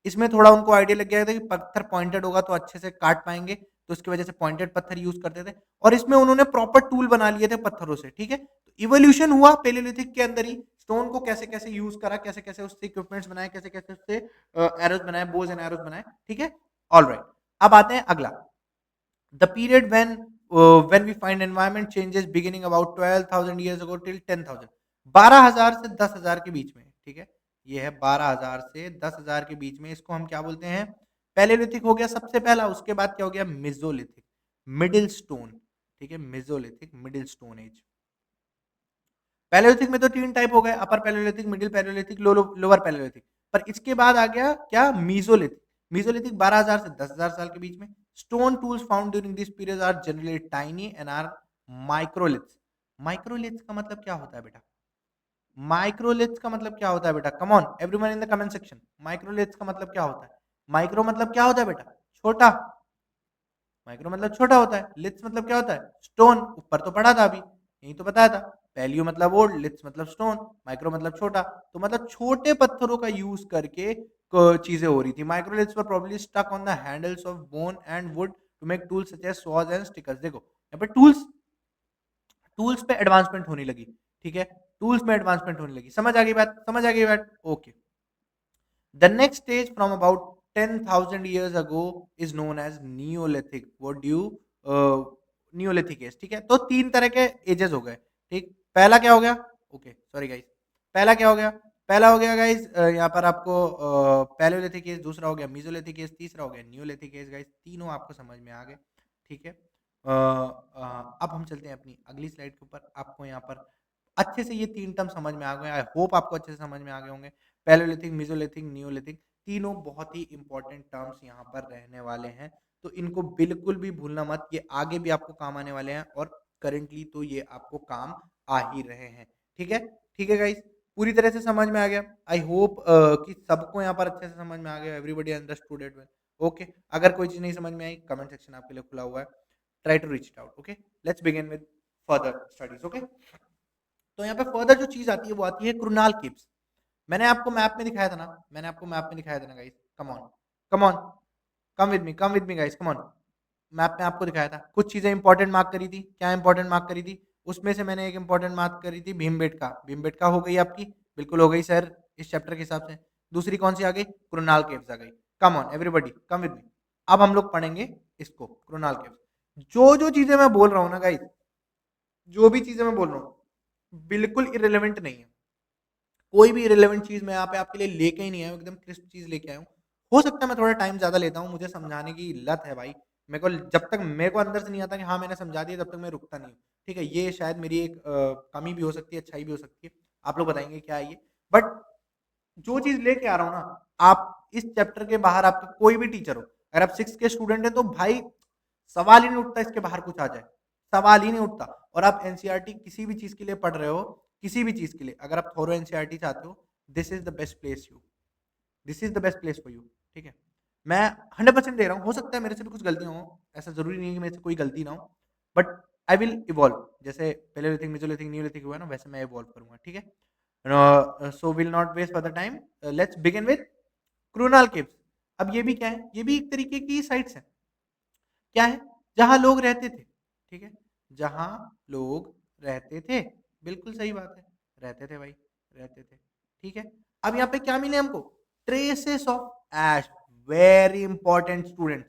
इसमें थोड़ा उनको आइडिया लग गया था कि पत्थर पॉइंटेड होगा तो अच्छे से काट पाएँगे, तो इसकी वजह से पॉइंटेड पत्थर यूज़ करते थे और इसमें उन्होंने प्रॉपर टूल बना लिए थे पत्थरों से, ठीक है? तो इवोल्यूशन हुआ पैलियोलिथिक के अंदर ही, स्टोन को कैसे-कैसे यूज़ करा, कैसे-कैसे उससे इक्विपमेंट्स बनाए, कैसे-कैसे उससे एरोज़ बनाए, बोज़ एंड एरोज़ बनाए, ठीक है? ऑलराइट। अब आते हैं अगला। The period when we find environment changes beginning about 12,000 years ago till 10,000, 12,000 से 10,000 के बीच में, ठीक है? ये है 12,000 से 10,000 के बीच में, इसको हम क्या बोलते हैं? पैलियोलिथिक हो गया सबसे पहला, उसके बाद क्या हो गया? मेसोलिथिक, मिडिल स्टोन, ठीक है? Mesolithic, middle stone age. Palaeolithic में तो 3 टाइप हो गए, अपर Palaeolithic, middle Palaeolithic, lower Palaeolithic. पर इसके बाद आ गया क्या? मेसोलिथिक। मेसोलिथिक 12,000 से 10,000 साल के बीच में। Stone tools found during this period are generally tiny and are microliths. Microliths का मतलब क्या होता है बेटा? माइक्रोलिथ्स का मतलब क्या होता है बेटा? Come on everyone in the comment section. Microliths का मतलब क्या होता है? माइक्रो मतलब क्या होता है बेटा? छोटा। माइक्रो मतलब छोटा होता है, लिथ्स मतलब क्या होता है? स्टोन। ऊपर तो पढ़ा था अभी, यही तो बताया था। पैलियो मतलब ओल्ड, लिथ्स मतलब स्टोन, माइक्रो मतलब छोटा। तो मतलब छोटे पत्थरों का यूज करके चीजें हो रही थी। Microliths were probably stuck on the handles of bone and wood to make tools such as saws and stickers. देखो यहाँ पे टूल्स, टूल्स पे एडवांसमेंट होने लगी, ठीक है? टूल्स में एडवांसमेंट होने लगी। समझ आ गई बात? समझ आ गई बात? Okay. The next stage from about 10,000 years ago is known as Neolithic. What do you Neolithic age, ठीक है? तो 3 तरह के एजेस हो गए, ठीक? पहला क्या हो गया? Okay, sorry guys. पहला क्या हो गया? पहला हो गया गाइस यहाँ पर आपको पैलियोलिथिक एज, दूसरा हो गया मेसोलिथिक एज, तीसरा हो गया न्यूलिथिक एज गाइस। तीनों आपको समझ में आ गए, ठीक है? अब हम चलते हैं अपनी अगली स्लाइड के ऊपर। आपको यहाँ पर अच्छे से ये 3 टर्म समझ में आ गए। आई होप आपको अच्छे से समझ में आ गए होंगे। पैलियोलिथिक, मेसोलिथिक, नियोलिथिक, तीनों बहुत ही इंपॉर्टेंट टर्म्स यहाँ पर रहने वाले हैं। तो इनको बिल्कुल भी भूलना मत, ये आगे भी आपको काम आने वाले हैं और करंटली तो ये आपको काम आ ही रहे हैं। ठीक है? ठीक है गाइस? पूरी तरह से समझ में आ गया? आई होप कि सबको यहाँ पर अच्छे से समझ में आ गया। Everybody understood it well. Okay, अगर कोई चीज़ नहीं समझ में आई, कमेंट सेक्शन आपके लिए खुला हुआ है। Try to reach it out, okay? Let's begin with further studies, okay? तो यहाँ पे फर्दर जो चीज़ आती है वो आती है क्रुनाल केव्स। मैंने आपको मैप में दिखाया था ना, मैंने आपको मैप में दिखाया था ना guys. Come on, come on, come with me guys, come on. Map में आपको दिखाया था, कुछ चीजें इंपॉर्टेंट मार्क करी थी। क्या इंपॉर्टेंट मार्क करी थी? उसमें से मैंने एक इंपॉर्टेंट मार्क करी थी भीमबेटका। भीमबेटका हो गई आपकी, बिल्कुल हो गई सर इस चैप्टर के हिसाब से। दूसरी कौन सी आ गई? क्रुनाल केव्स आ गई। Come on everybody, come with me. अब हम लोग पढ़ेंगे इसको, क्रुनाल केव्स। जो जो चीजें मैं बोल रहा हूँ ना गाइस, जो भी चीजें मैं बोल रहा हूँ बिल्कुल इरेलीवेंट नहीं है। कोई भी इरेलीवेंट चीज़ मैं यहाँ पे आपके लिए लेके ही नहीं आया हूँ, एकदम क्रिस्प चीज़ लेके आया हूँ। हो सकता है मैं थोड़ा टाइम ज़्यादा लेता हूँ, मुझे समझाने की लत है भाई। मेरे को जब तक मेरे को अंदर से नहीं आता कि हाँ, मैंने समझा दिया, तब तक मैं रुकता नहीं हूँ। ठीक है? ये शायद मेरी एक कमी भी हो सकती है, अच्छाई भी हो सकती है। आप लोग बताएँगे क्या है ये? बट जो चीज़ लेके आ रहा हूँ ना, आप इस चैप्टर के बाहर आपका कोई भी टीचर हो, अगर आप 6 के स्टूडेंट हैं तो भाई सवाल ही नहीं उठता इसके बाहर कुछ आ जाए, सवाल ही नहीं उठता। और आप एनसीईआरटी किसी भी चीज़ के लिए पढ़ रहे हो, किसी भी चीज़ के लिए अगर आप थोरो एनसीईआरटी चाहते हो, this is the best place you this is the best place for you, ठीक है? मैं 100% दे रहा हूँ, हो सकता है मेरे से भी कुछ गलतियाँ हों, ऐसा ज़रूरी नहीं है कि मेरे से कोई गलती ना हो, बट आई विल इवॉल्व। जैसे पैलियोलिथिक, मेसोलिथिक, नियोलिथिक हुआ ना, वैसे मैं इवॉल्व करूँगा, ठीक है? So will not waste further time, let's begin with Kurnool caves. अब ये भी क्या है? ये भी एक तरीके की साइट्स हैं। क्या है? जहाँ लोग रहते थे, ठीक है? जहाँ लोग रहते थे, बिल्कुल सही बात है, रहते थे भाई, रहते थे, ठीक है। अब यहाँ पे क्या मिले हमको? Traces of ash, very important students,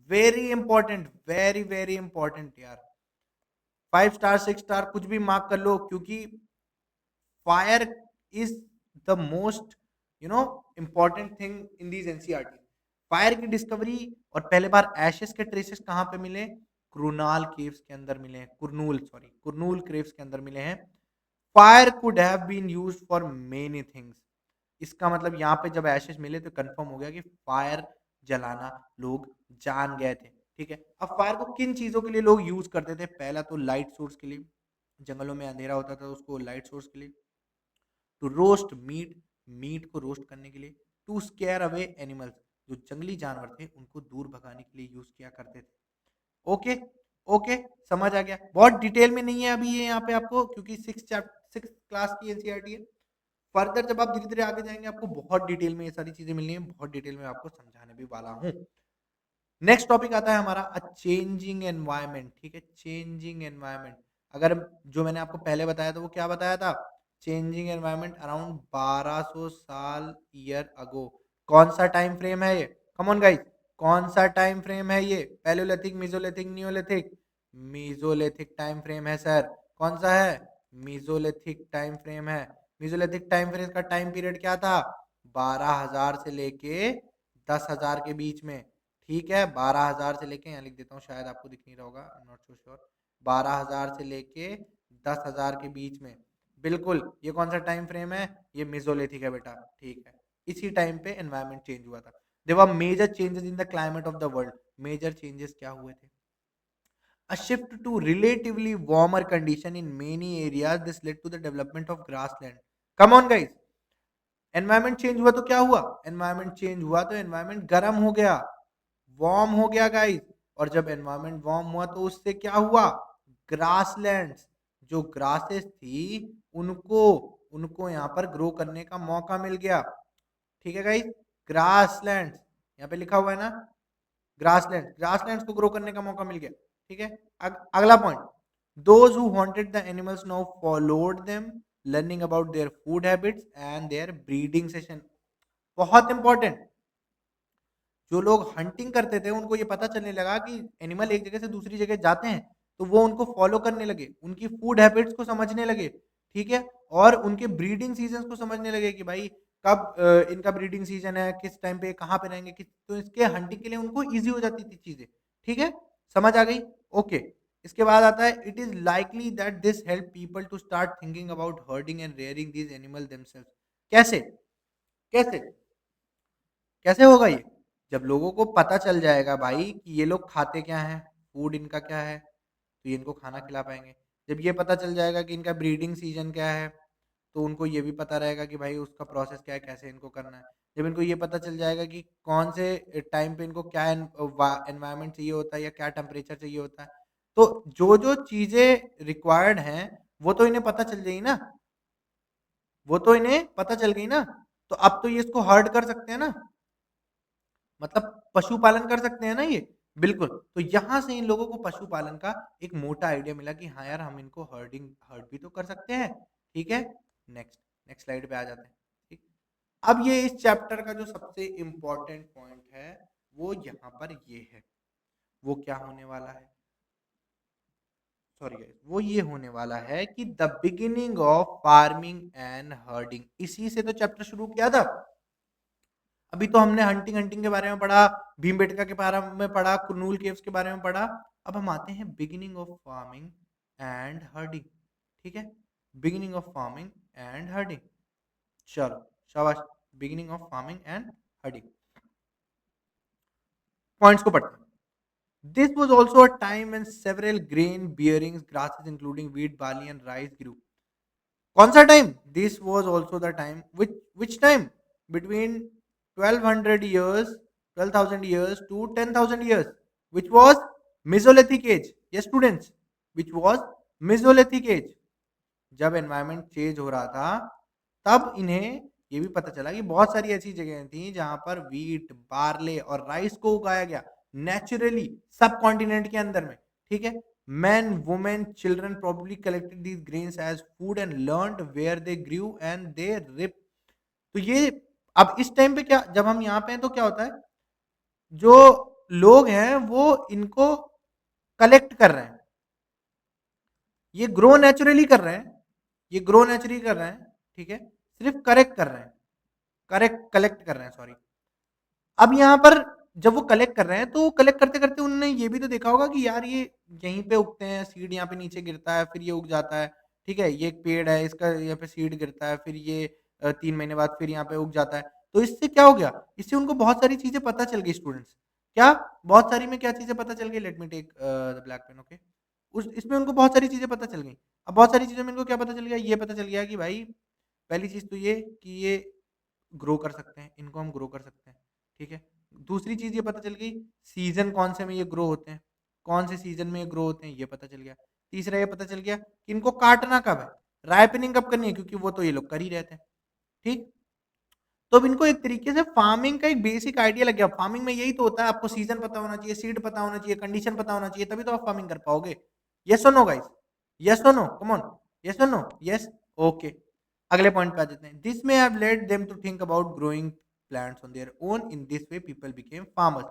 very important, very very important यार। 5 स्टार 6 स्टार कुछ भी मार्क कर लो, क्योंकि fire is the most important thing in these NCERT. Fire की डिस्कवरी और पहले बार एशेस के ट्रेसेस कहाँ पे मिले? कुरनाल केव्स के अंदर मिले हैं, कुरनूल केव्स के अंदर मिले हैं। Fire could have been used for many things. इसका मतलब यहाँ पे जब एशेस मिले तो कंफर्म हो गया कि फायर जलाना लोग जान गए थे, ठीक है। अब फायर को किन चीजों के लिए लोग यूज करते थे? पहला तो लाइट सोर्स के लिए, जंगलों में अंधेरा होता था उसको लाइट सोर्स के लिए। टू रोस्ट मीट, मीट को रोस्ट करने के लिए। टू स्केयर अवे एनिमल्स, जो जंगली जानवर थे उनको दूर भगाने के लिए यूज किया करते थे। ओके, ओके, समझ आ गया। बहुत डिटेल में नहीं है अभी ये यहाँ पे आपको, क्योंकि सिक्स क्लास की एनसीईआरटी है। फर्दर जब आप धीरे धीरे आगे जाएंगे आपको बहुत डिटेल में ये सारी चीजें मिलनी है, बहुत डिटेल में आपको समझाने भी वाला हूँ। नेक्स्ट टॉपिक आता है हमारा अ चेंजिंग एनवायरनमेंट, ठीक है। चेंजिंग एनवायरनमेंट, अगर जो मैंने आपको पहले बताया था वो क्या बताया था? चेंजिंग एनवायरनमेंट अराउंड 1200 साल ईयर अगो। कौन सा टाइम फ्रेम है ये? कम ऑन गाइस, कौन सा टाइम फ्रेम है ये? Palaeolithic, mesolithic, Neolithic? Mesolithic time frame है सर। कौन सा है? मेसोलिथिक टाइम फ्रेम है। मेसोलिथिक टाइम फ्रेम का टाइम पीरियड क्या था? 12,000 से लेके 10,000 के बीच में, ठीक है। 12,000 से लेके, यहाँ लिख देता हूँ शायद आपको दिख नहीं रहा होगा, I am not so sure. 12,000 से लेके 10,000 के बीच में, बिल्कुल। ये कौन सा टाइम फ्रेम है? ये मेसोलिथिक है बेटा, ठीक है। इसी टाइम पे एनवायरनमेंट चेंज हुआ था। There were major changes in the climate of the world. Major changes क्या हुए थे? A shift to relatively warmer condition in many areas. This led to the development of grassland. Come on, guys. Environment change हुआ तो क्या हुआ? Environment change हुआ तो environment गर्म हो गया, वार्म हो गया गाइस। और जब एनवायरमेंट वार्म हुआ तो उससे क्या हुआ? ग्रासलैंड्स, जो ग्रासेस थी उनको उनको यहाँ पर ग्रो करने का मौका मिल गया, ठीक है गाइस। ग्रासलैंड्स यहाँ पे लिखा हुआ है ना, ग्रासलैंड्स को ग्रो करने का मौका मिल गया, ठीक है। अगला point, those who wanted the animals now followed them, learning about their food habits and their breeding session. बहुत इंपॉर्टेंट, जो लोग हंटिंग करते थे उनको ये पता चलने लगा कि एनिमल एक जगह से दूसरी जगह जाते हैं, तो वो उनको फॉलो करने लगे, उनकी फूड हैबिट्स को समझने लगे, ठीक है। और उनके ब्रीडिंग सीजन को समझने लगे कि भाई कब इनका ब्रीडिंग सीजन है, किस टाइम पे कहाँ पे रहेंगे, किस, तो इसके हंटिंग के लिए उनको ईजी हो जाती थी चीजें, ठीक है। समझ आ गई? ओके। इसके बाद आता है, it is likely that this help people to start thinking about herding and rearing these animal themselves. कैसे? कैसे? कैसे होगा ये? जब लोगों को पता चल जाएगा भाई कि ये लोग खाते क्या हैं, फूड इनका क्या है, तो ये इनको खाना खिला पाएंगे। जब ये पता चल जाएगा कि इनका ब्रीडिंग सीजन क्या है, तो उनको ये भी पता रहेगा कि भाई उसका प्रोसेस क्या है, कैसे इनको करना है। जब इनको ये पता चल जाएगा कि कौन से टाइम पे इनको क्या एनवायरनमेंट चाहिए होता है या क्या टेम्परेचर चाहिए होता है, तो जो जो चीजें रिक्वायर्ड हैं वो तो इन्हें पता चल जाएगी ना, वो तो इन्हें पता चल गई ना। तो अब तो ये इसको हर्ड कर सकते हैं ना, मतलब पशुपालन कर सकते हैं ना ये, बिल्कुल। तो यहाँ से इन लोगों को पशुपालन का एक मोटा आइडिया मिला कि हाँ यार, हम इनको हर्ड भी तो कर सकते हैं, ठीक है। नेक्स्ट, नेक्स्ट स्लाइड पे आ जाते हैं, ठीक। अब ये इस चैप्टर का जो सबसे इम्पोर्टेंट पॉइंट है वो यहाँ पर ये है। वो क्या होने वाला है? सॉरी गाइस, वो ये होने वाला है कि the beginning of farming and herding. इसी से तो चैप्टर शुरू किया था। अभी तो हमने हंटिंग हंटिंग के बारे में पढ़ा, भीमबेटका के बारे में पढ़ा, कुरनूल केव्स के बारे में पढ़ा। अब हम आते हैं beginning of farming and herding, ठीक है। Beginning of farming and herding, चलो शाबाश। Beginning of farming and herding, points को पढ़ते हैं। This was also a time when several grain bearing grasses including wheat, barley and rice grew. कौन सा time? This was also the time, which time? Between 1200 years, 12,000 years to 10,000 years, which was Mesolithic age. Yes students, which was Mesolithic age. जब environment change हो रहा था तब इन्हें ये भी पता चला कि बहुत सारी ऐसी जगह थी जहां पर वीट, बार्ले और राइस को उगाया गया नेचुरली सब कॉन्टिनेंट के अंदर में, ठीक है। Men, women, children probably collected these grains as food and learned where they grew and they ripped. तो ये अब इस टाइम पे क्या, जब हम यहाँ पे हैं तो क्या होता है, जो लोग हैं वो इनको कलेक्ट कर रहे हैं, ये ग्रो नेचुरली कर रहे हैं, ये ग्रो नेचुरली कर रहे हैं, ठीक है, सिर्फ करेक्ट कर रहे हैं, करेक्ट कलेक्ट कर रहे हैं, सॉरी। अब यहाँ पर जब वो कलेक्ट कर रहे हैं, तो वो कलेक्ट करते-करते उन्होंने ये भी तो देखा होगा कि यार ये यहीं पे उगते हैं, सीड यहाँ पे नीचे गिरता है, फिर ये उग जाता है, ठीक है? ये एक पेड़ है, इसका यहाँ पे सीड गिरता है, फिर ये 3 महीने बाद फिर यहाँ पे उग जाता है। तो इससे क्या हो गया? इससे उनको बहुत सारी चीज़ें पता चल गई स्टूडेंट्स। क्या? बहुत सारी में क्या चीज़ें पता चल गई? Let me take the black pen, okay? उस इसमें उनको बहुत सारी चीज़ें पता चल गई। अब बहुत सारी चीज़ों में इनको क्या पता चल गया? ये पता चल गया कि भाई पहली चीज़ तो ये कि ये ग्रो कर सकते हैं, इनको हम ग्रो कर सकते हैं, ठीक है? दूसरी चीज़ ये पता चल गई, सीज़न कौन से में ये ग्रो होते हैं, कौन से सीज़न में ये ग्रो होते हैं, ये पता चल गया। तीसरा ये पता चल गया कि इनको काटना कब है, राइपनिंग कब करनी है, क्योंकि वो तो ये लोग कर ही रहते हैं, ठीक? तो अब इनको एक तरीके से फार्मिंग का एक बेसिक आइडिया लग गया। फार्मिंग में यही तो होता है, आपको सीज़न पता होना चाहिए, सीड पता होना चाहिए, कंडीशन पता होना चाहिए, तभी तो आप फार्मिंग कर पाओगे। येस और नो गाइस? येस और नो? कम ऑन, येस और नो? येस? ओके। अगले पॉइंट पे आ जाते हैं। This may have led them to think about growing plants on their own, in this way people became farmers.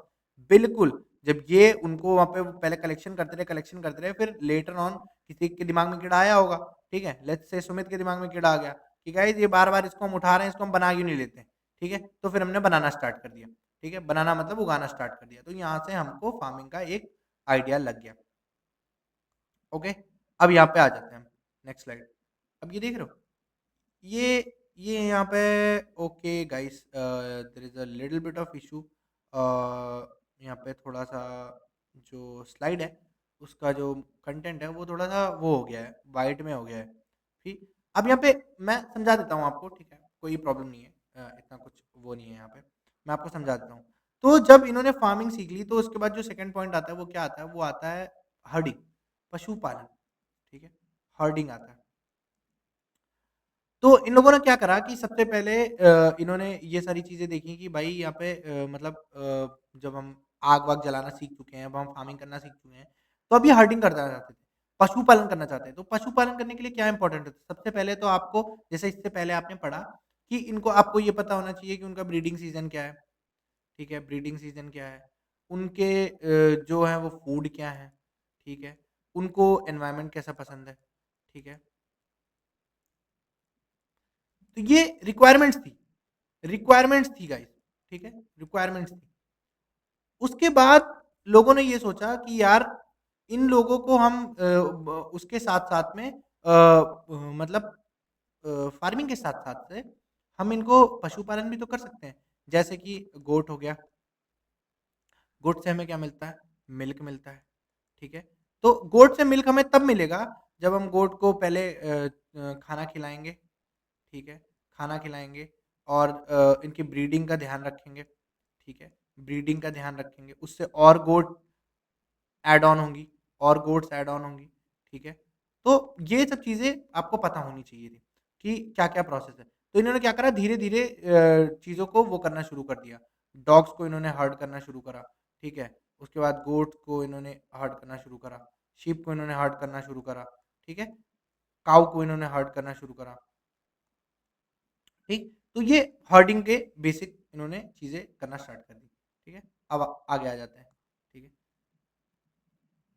बिल्कुल, जब ये उनको वहाँ पे वो पहले कलेक्शन करते रहे, फिर लेटर ऑन किसी के दिमाग में कीड़ा आया होगा, ठीक है? लेट्स से सुमित के दिमाग में कीड़ा आ गया कि गाइस ये बार-बार इसको हम उठा रहे हैं, इसको हम बना क्यों नहीं लेते हैं, ठीक है? तो फिर हमने बनाना स्टार्ट कर दिया, ठीक है? बनाना मतलब उगाना स्टार्ट कर दिया। तो यहाँ से हमको फार्मिंग का एक आइडिया लग गया, ओके? अब यहाँ पे आ जाते हैं हम, नेक्स्ट स्लाइड। अब ये देख रहे हो? ये यहाँ पे okay guys, there is a little bit of issue, यहाँ पे थोड़ा-सा जो स्लाइड है, उसका जो कंटेंट है वो थोड़ा-सा वो हो गया है, वाइट में हो गया है, ठीक? अब यहाँ पे मैं समझा देता हूँ आपको, ठीक है? कोई प्रॉब्लम नहीं है, इतना कुछ वो नहीं है यहाँ पे, मैं आपको समझा देता हूँ। तो जब इन्होंने फार्मिंग सीख ली, तो उसके बाद जो सेकंड पॉइंट आता है वो क्या आता है? वो आता है हर्डिंग, पशुपालन, ठीक है? हर्डिंग आता है। तो इन लोगों ने क्या करा कि सबसे पहले इन्होंने ये सारी चीज़ें देखी कि भाई यहाँ पे मतलब जब हम आग-वाग जलाना सीख चुके हैं, अब हम फार्मिंग करना सीख चुके हैं, तो अब ये हर्डिंग करना चाहते थे, पशुपालन करना चाहते हैं। तो पशुपालन करने के लिए क्या इम्पोर्टेंट है? सबसे पहले तो आपको, जैसे इससे पहले आपने पढ़ा कि इनको आपको ये पता होना चाहिए कि उनका ब्रीडिंग सीज़न क्या है, ठीक है? ब्रीडिंग सीज़न क्या है? उनके जो है वो फूड क्या है, ठीक है? उनको एनवायरनमेंट कैसा पसंद है, ठीक है? तो ये रिक्वायरमेंट्स थी गाइस, ठीक है? रिक्वायरमेंट्स थी। उसके बाद लोगों ने ये सोचा कि यार इन लोगों को हम उसके साथ-साथ में मतलब फार्मिंग के साथ-साथ से हम इनको पशुपालन भी तो कर सकते हैं। जैसे कि गोट हो गया, गोट से हमें क्या मिलता है? मिल्क मिलता है, ठीक है? तो गोट से मिल्क हमें तब मिलेगा जब हम गोट को पहले खाना खिलाएँगे, ठीक है? खाना खिलाएँगे और इनकी ब्रीडिंग का ध्यान रखेंगे, ठीक है? ब्रीडिंग का ध्यान रखेंगे, उससे और गोट ऐड ऑन होंगी, और गोट्स ऐड ऑन होंगी, ठीक है? तो ये सब चीज़ें आपको पता होनी चाहिए थी कि क्या-क्या प्रोसेस है। तो इन्होंने क्या करा, धीरे-धीरे चीज़ों को वो करना शुरू कर दिया। डॉग्स को इन्होंने हर्ड करना शुरू करा, ठीक है? उसके बाद गोट्स को इन्होंने हर्ड करना शुरू करा, शीप को इन्होंने हर्ड करना शुरू करा, ठीक है? काऊ को इन्होंने हर्ड करना शुरू करा। ठीक? तो ये हर्डिंग के बेसिक इन्होंने चीज़ें करना स्टार्ट कर दी, ठीक है? अब आगे आ जाते हैं, ठीक है?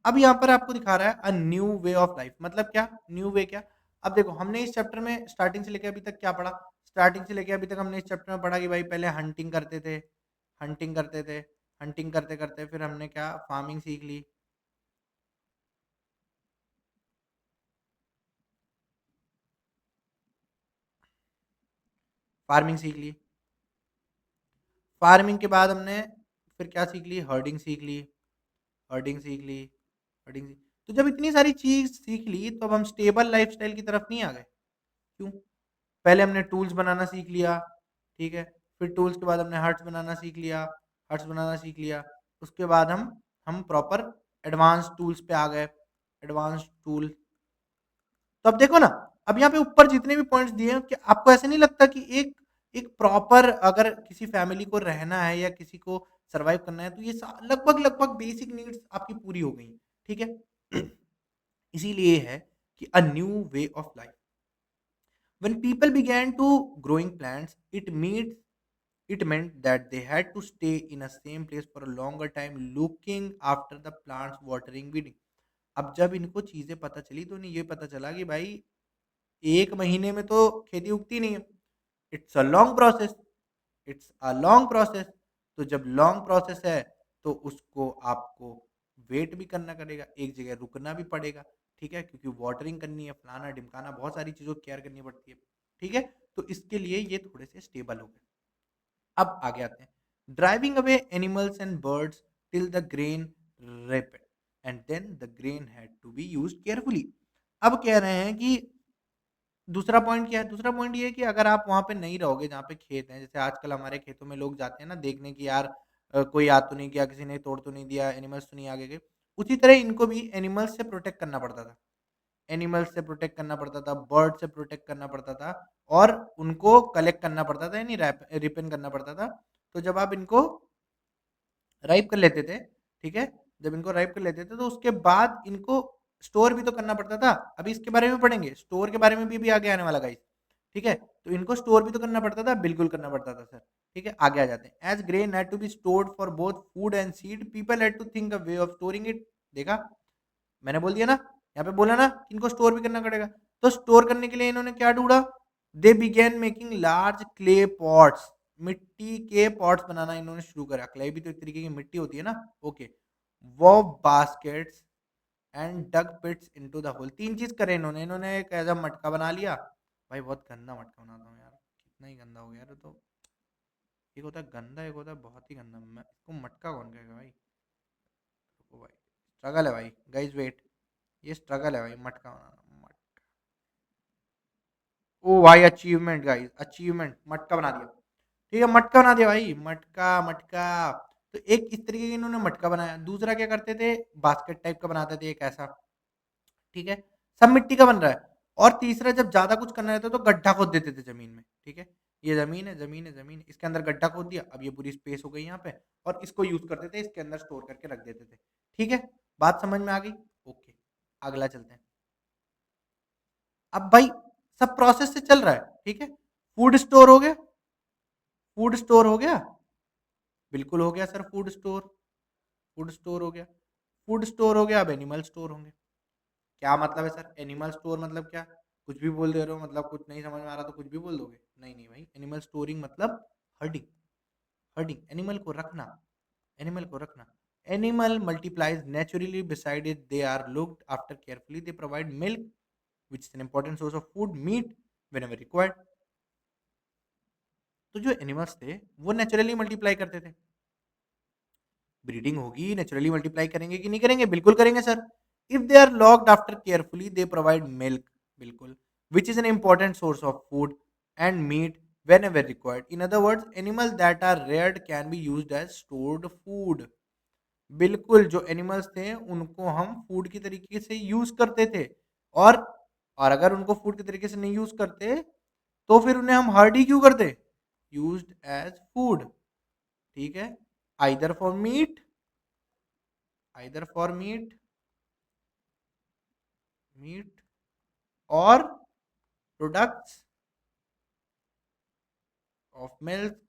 अब यहाँ पर आपको दिखा रहा है a new way of life, मतलब क्या? न्यू वे क्या? अब देखो हमने इस चैप्टर में स्टार्टिंग से लेके अभी तक क्या पढ़ा? स्टार्टिंग से लेके अभी तक हमने इस चैप्टर में पढ़ा कि भाई पहले हंटिंग करते थे, हंटिंग करते-करते फिर हमने क्या फार्मिंग सीख ली, फार्मिंग सीख ली। फार्मिंग के बाद हमने फिर क्या सीख ली? हर्डिंग सीख ली, हर्डिंग सीख ली, हर्डिंग सीख, तो जब इतनी सारी चीज़ सीख ली तो अब हम स्टेबल लाइफ़स्टाइल की तरफ नहीं आ गए? क्यों? पहले हमने टूल्स बनाना सीख लिया, ठीक है? फिर टूल्स के बाद हमने हट्स बनाना सीख लिया, हट्स बनाना सीख लिया। उसके बाद हम प्रॉपर एडवांस टूल्स पे आ गए, एडवांस टूल। तो अब देखो ना, अब यहाँ पे ऊपर जितने भी पॉइंट्स दिए हैं, क्या आपको ऐसा नहीं लगता कि एक एक प्रॉपर अगर किसी फैमिली को रहना है या किसी को सर्वाइव करना है, तो ये सा लगभग-लगभग बेसिक नीड्स आपकी पूरी हो गई हैं, ठीक है? इसीलिए ये है कि a new way of life. When people began to growing plants, it meant that they had to stay in a same place for a longer time, looking after the plants, watering, weeding. अब जब इनको चीजें पता चली तो उन्हें ये पता चला कि भाई एक महीने में तो खेती उगती नहीं है। It's a long process, it's a long process. तो जब लॉन्ग प्रोसेस है तो उसको आपको वेट भी करना पड़ेगा, एक जगह रुकना भी पड़ेगा, ठीक है, क्योंकि वाटरिंग करनी है, फलाना ढिमकाना, बहुत सारी चीज़ों की केयर करनी पड़ती है, ठीक है। तो इसके लिए ये थोड़े से स्टेबल हो गए। अब आगे आते हैं, driving away animals and birds till the grain reaped and then the grain had to be use carefully. अब कह रहे हैं कि दूसरा पॉइंट क्या है? दूसरा पॉइंट ये है कि अगर आप वहाँ पे नहीं रहोगे जहाँ पे खेत हैं, जैसे आजकल हमारे खेतों में लोग जाते हैं ना देखने कि यार कोई आ तो नहीं गया, किसी ने तोड़ तो नहीं दिया, एनिमल्स तो नहीं आगे गए। उसी तरह इनको भी एनिमल्स से प्रोटेक्ट करना पड़ता था। एनिमल्स से प्रोटेक्ट करना पड़ता था, बर्ड से प्रोटेक्ट करना पड़ता था और उनको कलेक्ट करना पड़ता था, यानी रिपेन करना पड़ता था। तो जब आप इनको राइप कर लेते थे, ठीक है? जब इनको राइप कर लेते थे तो उसके बाद इनको स्टोर भी तो करना पड़ता था। अभी इसके बारे में पढ़ेंगे, स्टोर के बारे में भी आगे आने वाला गाइस, ठीक है? तो इनको स्टोर भी तो करना पड़ता था, बिल्कुल करना पड़ता था सर, ठीक है? आगे आ जाते हैं। As grain had to be stored for both food and seed, people had to think a way of storing it. देखा? मैंने बोल दिया ना, यहाँ पे बोला ना कि इनको स्टोर भी करना पड़ेगा। तो स्टोर करने के लिए इन्होंने क्या ढूँढा? They began making large clay pots, मिट्टी के पॉट्स बनाना इन्होंने शुरू करा। क्ले भी तो एक तरीके की मिट्टी होती है ना, ओके। वो baskets and dug pits into the hole. 3 चीज़ करे इन्होंने। इन्होंने एक ऐसा मटका बना लिया, भाई बहुत गंदा मटका बनाता हूँ यार, कितना ही गंदा हो गया यार ये तो। एक होता है गंदा, एक होता है बहुत ही गंदा। मैं इसको मटका कौन कहेगा भाई? रुको भाई, स्ट्रगल है भाई, गाइस वेट, ये स्ट्रगल है भाई मटका बनाना। ओ भाई अचीवमेंट गाइस, अचीवमेंट, मटका बना दिया। ठीक है, मटका बना दिया भाई, मटका मटका। तो एक इस तरीके का इन्होंने मटका बनाया। दूसरा क्या करते थे? बास्केट टाइप का बनाते थे एक ऐसा, ठीक है? सब मिट्टी का बन रहा है। और तीसरा जब ज़्यादा कुछ करना रहता तो गड्ढा खोद देते थे ज़मीन में, ठीक है? ये ज़मीन है, ज़मीन है, ज़मीन है, इसके अंदर गड्ढा खोद दिया, अब ये पूरी स्पेस हो गई यहाँ पे और इसको यूज़ करते थे, इसके अंदर स्टोर करके रख देते थे, ठीक है? बात समझ में आ गई? ओके, अगला चलते हैं। अब भाई सब प्रोसेस से चल रहा है, ठीक है? फूड स्टोर हो गया, फूड स्टोर हो गया, बिल्कुल हो गया sir food store, food store हो गया। फूड स्टोर हो गया, अब एनिमल स्टोर होंगे। क्या मतलब है सर? एनिमल स्टोर मतलब क्या? कुछ भी बोल दे रहे हो, मतलब कुछ नहीं समझ में आ रहा तो कुछ भी बोल दोगे? नहीं, नहीं भाई, एनिमल स्टोरिंग मतलब हर्डिंग, हर्डिंग, एनिमल को रखना, एनिमल को रखना। Animal multiplies naturally beside it, they are looked after carefully, they provide milk which is an important source of food, meat whenever required। तो जो एनिमल्स थे वो नेचुरली मल्टीप्लाई करते थे। ब्रीडिंग होगी, नेचुरली मल्टीप्लाई करेंगे कि नहीं करेंगे? बिल्कुल करेंगे sir. If they are looked after carefully they provide milk, बिल्कुल, which is an important source of food and meat whenever required. In other words, animals that are reared can be used as stored food. बिल्कुल, जो animals थे उनको हम food की तरीके से use करते थे। और और अगर उनको फूड के तरीके से नहीं यूज करते तो फिर उन्हें हम हर्ड ही क्यों करते? यूज्ड एज फूड, ठीक है? Either for meet, either for meet और प्रोडक्ट्स ऑफ मिल्क,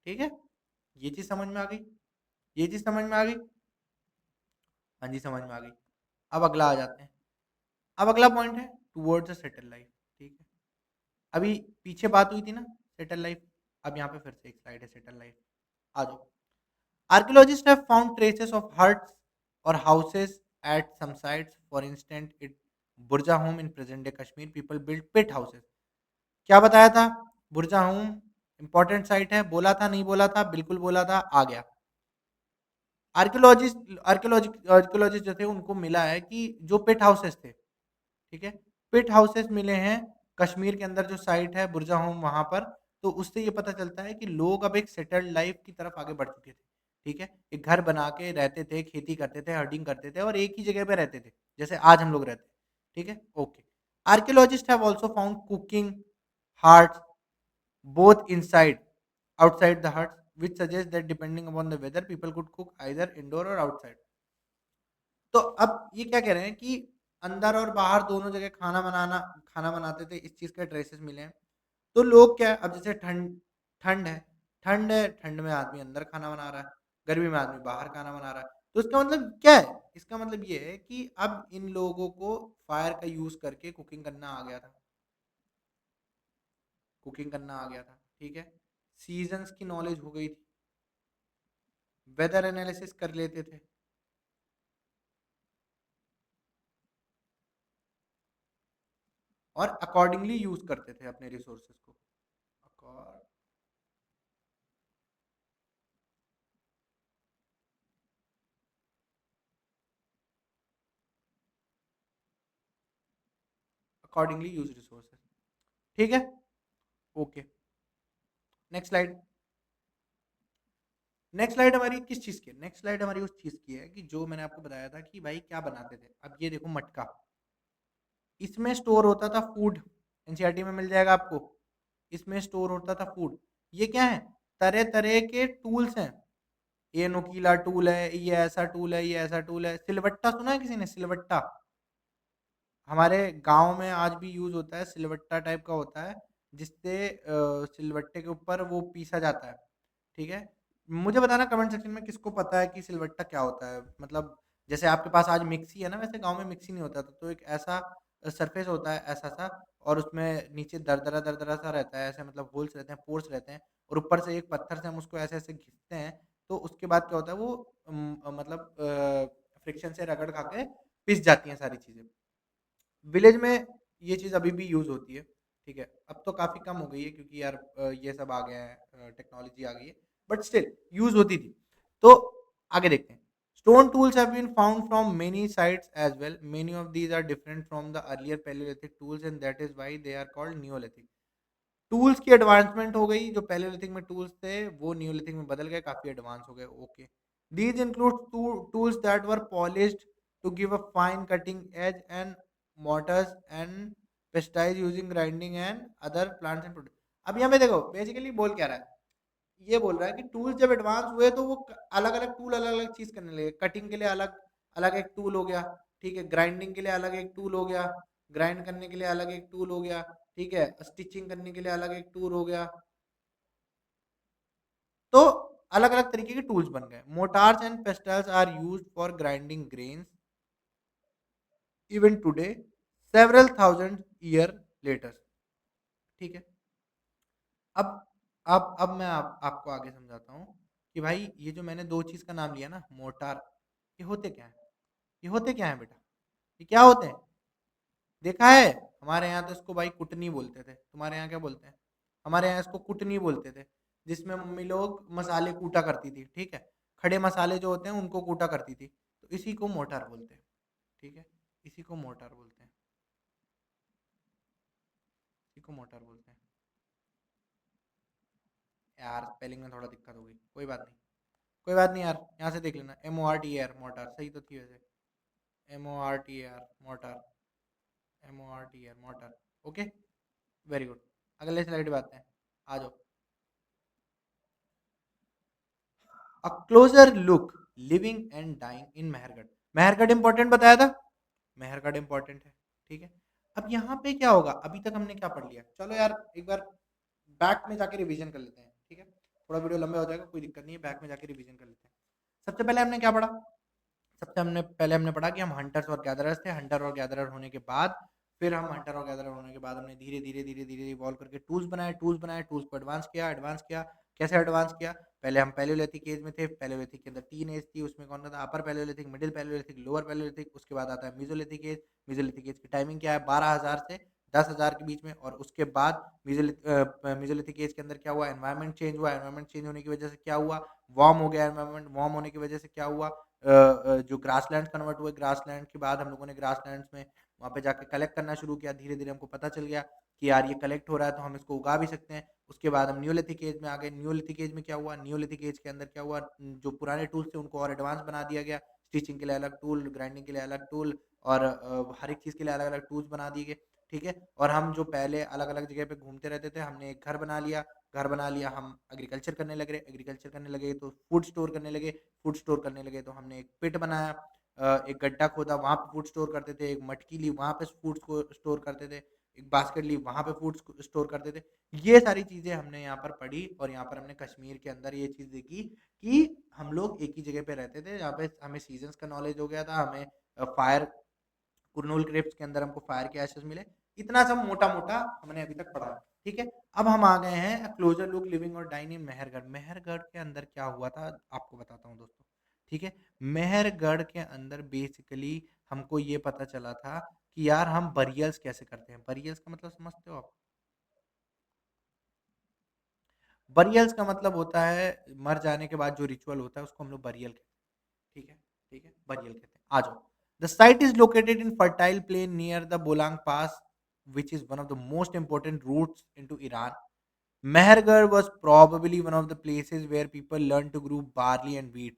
ठीक है? ये चीज समझ में आ गई? ये चीज समझ में आ गई? हाँ जी, समझ में आ गई। अब अगला आ जाते हैं। अब अगला पॉइंट है टुवर्ड्स अ सेटल लाइफ, ठीक है? अभी पीछे बात हुई थी ना सेटल लाइफ, अब यहाँ पे फिर से एक स्लाइड है सेटल लाइफ। आ जाओ। Archaeologists have found traces of huts or houses at some sites. For instance, at Burja home in present day Kashmir, people built pit houses। क्या बताया था? बुरजा होम इंपॉर्टेंट साइट है, बोला था नहीं बोला था? बिल्कुल बोला था, आ गया। आर्कियोलॉजिस्ट जो थे उनको मिला है कि जो पिट हाउसेस थे, ठीक है, पिट हाउसेस मिले हैं कश्मीर के अंदर जो साइट है बुरजा होम वहां पर। तो उससे ये पता चलता है कि लोग अब एक सेटल्ड लाइफ की तरफ आगे बढ़ चुके थे, ठीक है? एक घर बना के रहते थे, खेती करते थे, हर्डिंग करते थे और एक ही जगह पे रहते थे, जैसे आज हम लोग रहते हैं, ठीक है? Okay. Archaeologist have also found cooking hearts both inside outside the huts, which suggests that depending upon the weather people could cook either indoor or outside। तो अब ये क्या कह रहे हैं कि अंदर और बाहर दोनों जगह खाना बनाते थे, इस चीज़ के ट्रेसेस मिले हैं। तो लोग क्या है, अब जैसे ठंड है, ठंड में आदमी अंदर खाना बना रहा है, गर्मी में आदमी बाहर खाना बना रहा है। तो इसका मतलब क्या है? इसका मतलब ये है कि अब इन लोगों को फायर का यूज़ करके कुकिंग करना आ गया था। कुकिंग करना आ गया था, ठीक है? सीज़न्स की नॉलेज हो गई थी, वेदर एनालिसिस कर लेते थे और अकॉर्डिंगली यूज़ करते थे अपने रिसोर्सेज़ को। अकॉर अकॉर्डिंगली यूज़ रिसोर्सेज़, ठीक है? Okay, next slide. Next slide हमारी किस चीज़ की है? नेक्स्ट स्लाइड हमारी उस चीज़ की है कि जो मैंने आपको बताया था कि भाई क्या बनाते थे। अब ये देखो मटका, इसमें स्टोर होता था फूड, एनसीईआरटी में मिल जाएगा आपको। इसमें स्टोर होता था फूड। ये क्या है? तरह-तरह के टूल्स हैं। ये नुकीला टूल है, ये ऐसा टूल है, ये ऐसा टूल है। सिलवट्टा सुना है किसी ने? सिलवट्टा। हमारे गाँव में आज भी यूज़ होता है, सिलवट्टा टाइप का होता है, जिससे सिलवट्टे के ऊपर वो पीसा जाता है, ठीक है? मुझे बताना कमेंट सेक्शन में किसको पता है कि सिलवट्टा क्या होता है? मतलब जैसे आपके पास आज मिक्सी है ना, वैसे गाँव में मिक्सी नहीं होता था, तो एक ऐसा सरफेस होता है ऐसा-सा और उसमें नीचे दरदरा-दरदरा सा रहता है, ऐसे मतलब होल्स रहते हैं, पोर्स रहते हैं और ऊपर से एक पत्थर से हम उसको ऐसे-ऐसे घिसते हैं, तो उसके बाद क्या होता है वो मतलब फ्रिक्शन से रगड़ खा के पिस जाती हैं सारी चीज़ें। विलेज में ये चीज़ अभी भी यूज़ होती है, ठीक है? अब तो काफ़ी कम हो गई है क्योंकि यार ये सब आ गया है टेक्नोलॉजी आ गई है, बट स्टिल यूज़ होती थी। तो आगे देखते हैं। Stone tools have been found from many sites as well, many of these are different from the earlier palaeolithic tools and that is why they are called neolithic. Tools की advancement हो गई, जो पैलियोलिथिक में tools थे, वो Neolithic में बदल गए, काफ़ी एडवांस हो गए, okay. These include tools that were polished to give a fine cutting edge and mortars and pesticides using grinding and other plants and product। अब यहाँ पे देखो बेसिकली बोल क्या रहा है, ये बोल रहा है कि टूल्स जब एडवांस हुए तो वो अलग अलग टूल अलग अलग चीज करने लगे। कटिंग के लिए अलग अलग एक टूल हो गया, ठीक है, ग्राइंडिंग के लिए अलग एक टूल हो गया, ग्राइंड करने के लिए अलग एक टूल हो गया, ठीक है, स्टिचिंग करने के लिए अलग एक टूल हो गया। तो अलग अलग तरीके के टूल्स बन गए। Mortars and pestles are used for grinding grains even today several thousand year later, ठीक है। अब अब मैं आपको आगे समझाता हूँ कि भाई ये जो मैंने 2 चीज़ का नाम लिया ना मोर्टार, ये होते क्या हैं? ये होते क्या हैं बेटा? ये क्या होते हैं? देखा है? हमारे यहाँ तो इसको भाई कुटनी बोलते थे। तुम्हारे यहाँ क्या बोलते हैं? हमारे यहाँ इसको कुटनी बोलते थे, जिसमें मम्मी लोग मसाले कूटा करती थी, ठीक है? खड़े मसाले जो होते हैं उनको कूटा करती थी। तो इसी को मोर्टार बोलते हैं, ठीक है? इसी को मोर्टार बोलते हैं, इसी को मोर्टार बोलते हैं। यार स्पेलिंग में थोड़ा दिक्कत हो गई, कोई बात नहीं। कोई बात नहीं यार, यहाँ से देख लेना, MORTAR मोर्टार सही तो थी वैसे। MORTAR mortar, MORTAR mortar, okay, very good. अगले स्लाइड पे आते हैं, आ जाओ। A closer look living and dying in Mehrgarh. Mehrgarh important बताया था, मेहरगढ़ इंपॉर्टेंट है, ठीक है। अब यहाँ पे क्या होगा, अभी तक हमने क्या पढ़ लिया, चलो यार एक बार बैक में जाके रिवीजन कर लेते हैं, ठीक है। थोड़ा वीडियो लंबा हो जाएगा, कोई दिक्कत नहीं है, बैक में जाके रिवीजन कर लेते हैं। सबसे पहले हमने क्या पढ़ा? सबसे हमने पहले हमने पढ़ा कि हम हंटर्स और गैदरर्स थे। हंटर और गैदरर होने के बाद फिर हम हंटर और गैदरर होने के बाद हमने धीरे धीरे धीरे धीरे इवॉल्व करके टूल्स बनाए, टूल्स को एडवांस किया। कैसे एडवांस किया? पहले हम पैलियोलिथिक एज में थे, पैलियोलिथिक के अंदर 3 एज थी, उसमें कौन सा था? अपर Palaeolithic, middle Palaeolithic, lower Palaeolithic. उसके बाद आता है मेसोलिथिक एज। मेसोलिथिक एज की टाइमिंग क्या है? 12,000 से 10,000 के बीच में। और उसके बाद मेसोलिथिक एज के अंदर क्या हुआ? एनवायरनमेंट चेंज हुआ। एनवायरनमेंट चेंज होने की वजह से क्या हुआ? वार्म हो गया एनवायरनमेंट। वार्म होने की वजह से क्या हुआ? जो ग्रासलैंड कन्वर्ट हुए, ग्रासलैंड के बाद हम लोगों ने ग्रासलैंड्स में वहाँ पे जाके कलेक्ट करना शुरू किया। धीरे धीरे हमको पता चल गया कि यार ये कलेक्ट हो रहा है तो हम इसको उगा भी सकते हैं। उसके बाद हम न्यूलिथिक एज में आ गए। न्यूलिथिक एज में क्या हुआ? न्यूलिथिक एज के अंदर क्या हुआ? जो पुराने टूल्स थे उनको और एडवांस बना दिया गया। स्टिचिंग के लिए अलग टूल, ग्राइंडिंग के लिए अलग टूल और हर एक चीज़ के लिए अलग अलग टूल्स बना दिए गए, ठीक है। और हम जो पहले अलग अलग जगह पे घूमते रहते थे, हमने एक घर बना लिया। हम एग्रीकल्चर करने लगे तो फूड स्टोर करने लगे। फूड स्टोर करने लगे तो हमने एक पिट बनाया। एक गड्ढा खोदा वहाँ पे फूड स्टोर करते थे, एक मटकी ली वहाँ पे फूड को स्टोर करते थे, एक बास्केट ली वहाँ पे फूड स्टोर करते थे। ये सारी चीज़ें हमने यहाँ पर पढ़ी और यहाँ पर हमने कश्मीर के अंदर ये चीज़ देखी कि हम लोग एक ही जगह पे रहते थे, जहाँ पे हमें सीज़न्स का नॉलेज हो गया था, हमें फायर कुरनूल क्रिप्स के अंदर हमको फायर के एशेस मिले। इतना सब मोटा-मोटा हमने अभी तक पढ़ा है, ठीक है? अब हम आ गए हैं अ क्लोज़र लुक लिविंग और डाइंग इन मेहरगढ़। मेहरगढ़ के अंदर क्या हुआ था आपको बताता हूँ दोस्तों, ठीक है? मेहरगढ़ के अंदर बेसिकली हमको ये पता चला था कि यार हम बरियल्स कैसे करते हैं। बरियल्स का मतलब समझते हो आप? बरियल्स का मतलब होता है मर जाने के बाद जो रिचुअल होता है उसको हम लोग बरियल कहते हैं, ठीक है? ठीक है? बरियल कहते हैं। आ जाओ। The site is located in fertile plain near the Bolang Pass, which is one of the most important routes into Iran. Mehergarh was probably one of the places where people learned to grow barley and wheat.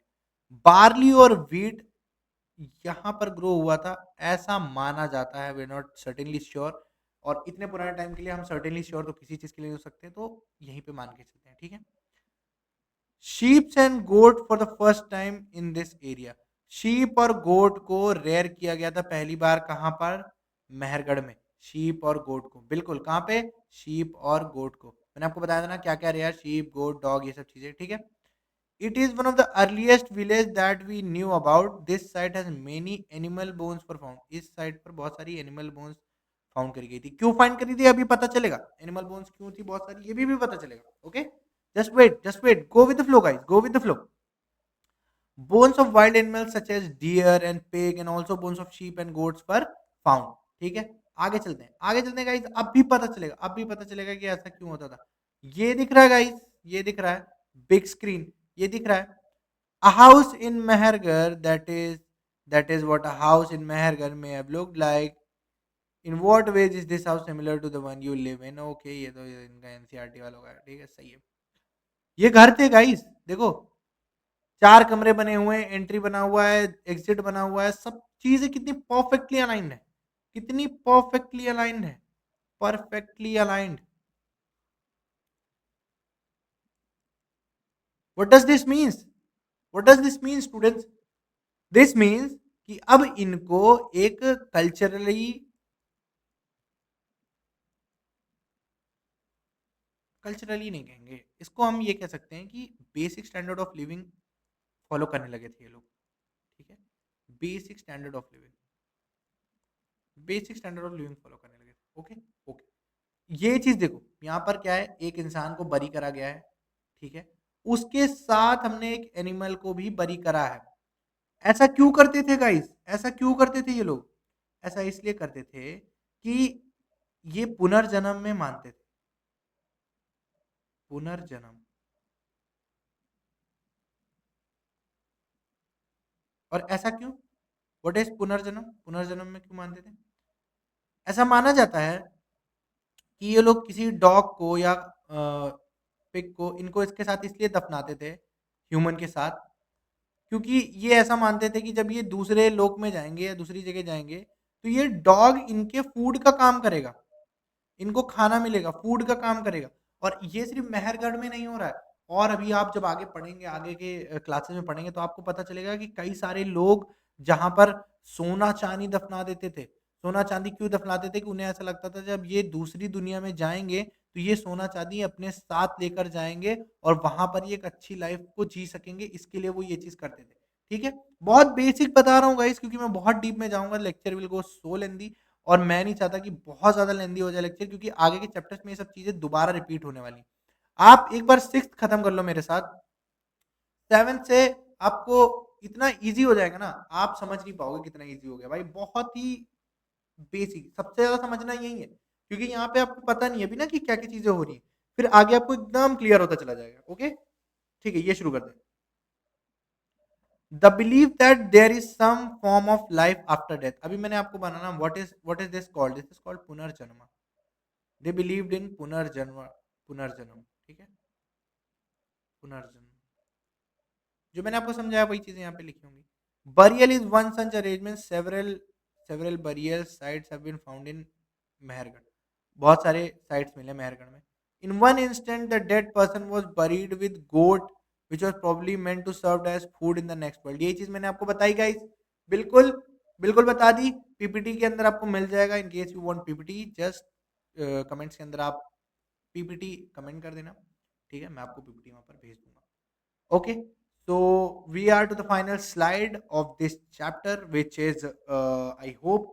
Barley और wheat यहाँ पर grow हुआ था ऐसा माना जाता है, we are not certainly sure, और इतने पुराने टाइम के लिए हम सर्टेनली श्योर तो किसी चीज़ के लिए नहीं हो सकते, तो यहीं पे मान के चलते हैं, ठीक है? Sheeps and goat for the first time in this area. Sheep और गोट को रेयर किया गया था पहली बार कहाँ पर? मेहरगढ़ में। शीप और गोट को बिल्कुल कहाँ पे? शीप और गोट को मैंने आपको बताया था ना क्या क्या रेयर, शीप गोट डॉग ये सब चीजें, ठीक है? It is one of the earliest village that we knew about. This site has many animal bones for found. इस साइट पर बहुत सारी एनिमल बोन्स फाउंड करी गई थी। क्यों फाइंड करी थी अभी पता चलेगा, एनिमल बोन्स क्यों थी बहुत सारी ये भी पता चलेगा, okay? just wait, go with the flow guys, go with the flow. Bones of wild animals such as deer and pig and also bones of sheep and goats were found, ठीक है? आगे चलते हैं, आगे चलते हैं गाइस। अब भी पता चलेगा, अब भी पता चलेगा कि ऐसा क्यों होता था। ये दिख रहा है गाइस, ये दिख रहा है बिग स्क्रीन, ये दिख रहा है a house in Mehergarh, that is what a house in Mehergarh may have looked like. In what ways is this house similar to the one you live in? Okay, ये तो इनका NCERT वालों का है, ठीक है, सही है। ये घर थे गाइस, देखो 4 कमरे बने हुए हैं, एंट्री बना हुआ है, एग्जिट बना हुआ है, सब चीज़ें कितनी परफेक्टली अलाइन्ड है, कितनी परफेक्टली अलाइन्ड है, perfectly aligned. What does this means? What does this mean students? This means कि अब इनको एक कल्चरली कल्चरली नहीं कहेंगे, इसको हम ये कह सकते हैं कि basic standard of living follow करने लगे थे ये लोग, ठीक है? Basic standard of living, basic standard of living follow करने लगे थे, ओके? ओके। ये चीज़ देखो, यहाँ पर क्या है, एक इंसान को बरी करा गया है, ठीक है? उसके साथ हमने एक एनिमल को भी बरी करा है। ऐसा क्यों करते थे गाइस? ऐसा क्यों करते थे ये लोग? ऐसा इसलिए करते थे कि ये पुनर्जन्म में मानते थे। पुनर्जन्म। और ऐसा क्यों? व्हाट इज़ पुनर्जन्म? पुनर्जन्म में क्यों मानते थे? ऐसा माना जाता है कि ये लोग किसी डॉग को या पिग को इनको इसके साथ इसलिए दफनाते थे, ह्यूमन के साथ, क्योंकि ये ऐसा मानते थे कि जब ये दूसरे लोक में जाएँगे या दूसरी जगह जाएँगे, तो ये डॉग इनके फूड का काम करेगा। इनको खाना मिलेगा, फूड का काम करेगा। और ये सिर्फ़ मेहरगढ़ में नहीं हो रहा है, और अभी आप जब आगे पढ़ेंगे, आगे के क्लासेस में पढ़ेंगे तो आपको पता चलेगा कि कई सारे लोग जहाँ पर सोना-चाँदी दफ़ना देते थे। सोना-चाँदी क्यों दफ़नाते थे कि उन्हें ऐसा लगता था जब ये दूसरी दुनिया में जाएँगे, तो ये सोना-चाँदी अपने साथ लेकर जाएँगे और वहाँ पर ये एक अच्छी लाइफ़ को जी सकेंगे, इसके लिए वो ये चीज़ करते थे। ठीक है? बहुत बेसिक बता रहा हूँ गाइज़, क्योंकि मैं बहुत डीप में जाऊँगा, lecture will go so lengthy, और मैं नहीं चाहता कि बहुत ज़्यादा लेंथी हो जाए लेक्चर, क्योंकि आगे के चैप्टर्स में ये सब चीज़ें दोबारा रिपीट होने वाली हैं। आप एक बार 6th खत्म कर लो मेरे साथ, 7th से आपको इतना ईज़ी हो जाएगा ना, आप समझ नहीं पाओगे कितना ईज़ी हो गया भाई, बहुत ही बेसिक, सबसे ज़्यादा समझना यही है, क्योंकि यहाँ पे आपको पता नहीं है अभी ना कि क्या-क्या चीज़ें हो रही हैं। फिर आगे आपको एकदम क्लियर होता चला जाएगा, ओके? ठीक है, ये शुरू करते हैं। They believe that there is some form of life after death. अभी मैंने आपको बनाना, what is this called? This is called पुनर्जन्म। दे बिलीव्ड इन पुनर्जन्म, पुनर्जन्म, ठीक है? पुनर्जन्म, जो मैंने आपको समझाया वही चीजें यहाँ पे लिखी होंगी। Burial is one such arrangement, several burial sites have been found in Mehrgarh. बहुत सारे साइट्स मिले मेहरगढ़ में। In one instance the dead person was buried with goat which was probably meant to serve as food in the next world. ये चीज मैंने आपको बताई guys, बिल्कुल, बिल्कुल बता दी। पीपीटी के अंदर आपको मिल जाएगा in case you want PPT just comments के अंदर आप पीपीटी कमेंट कर देना, ठीक है? मैं आपको पीपीटी वहाँ पर भेज दूँगा। Okay, so we are to the final slide of this chapter, which is I hope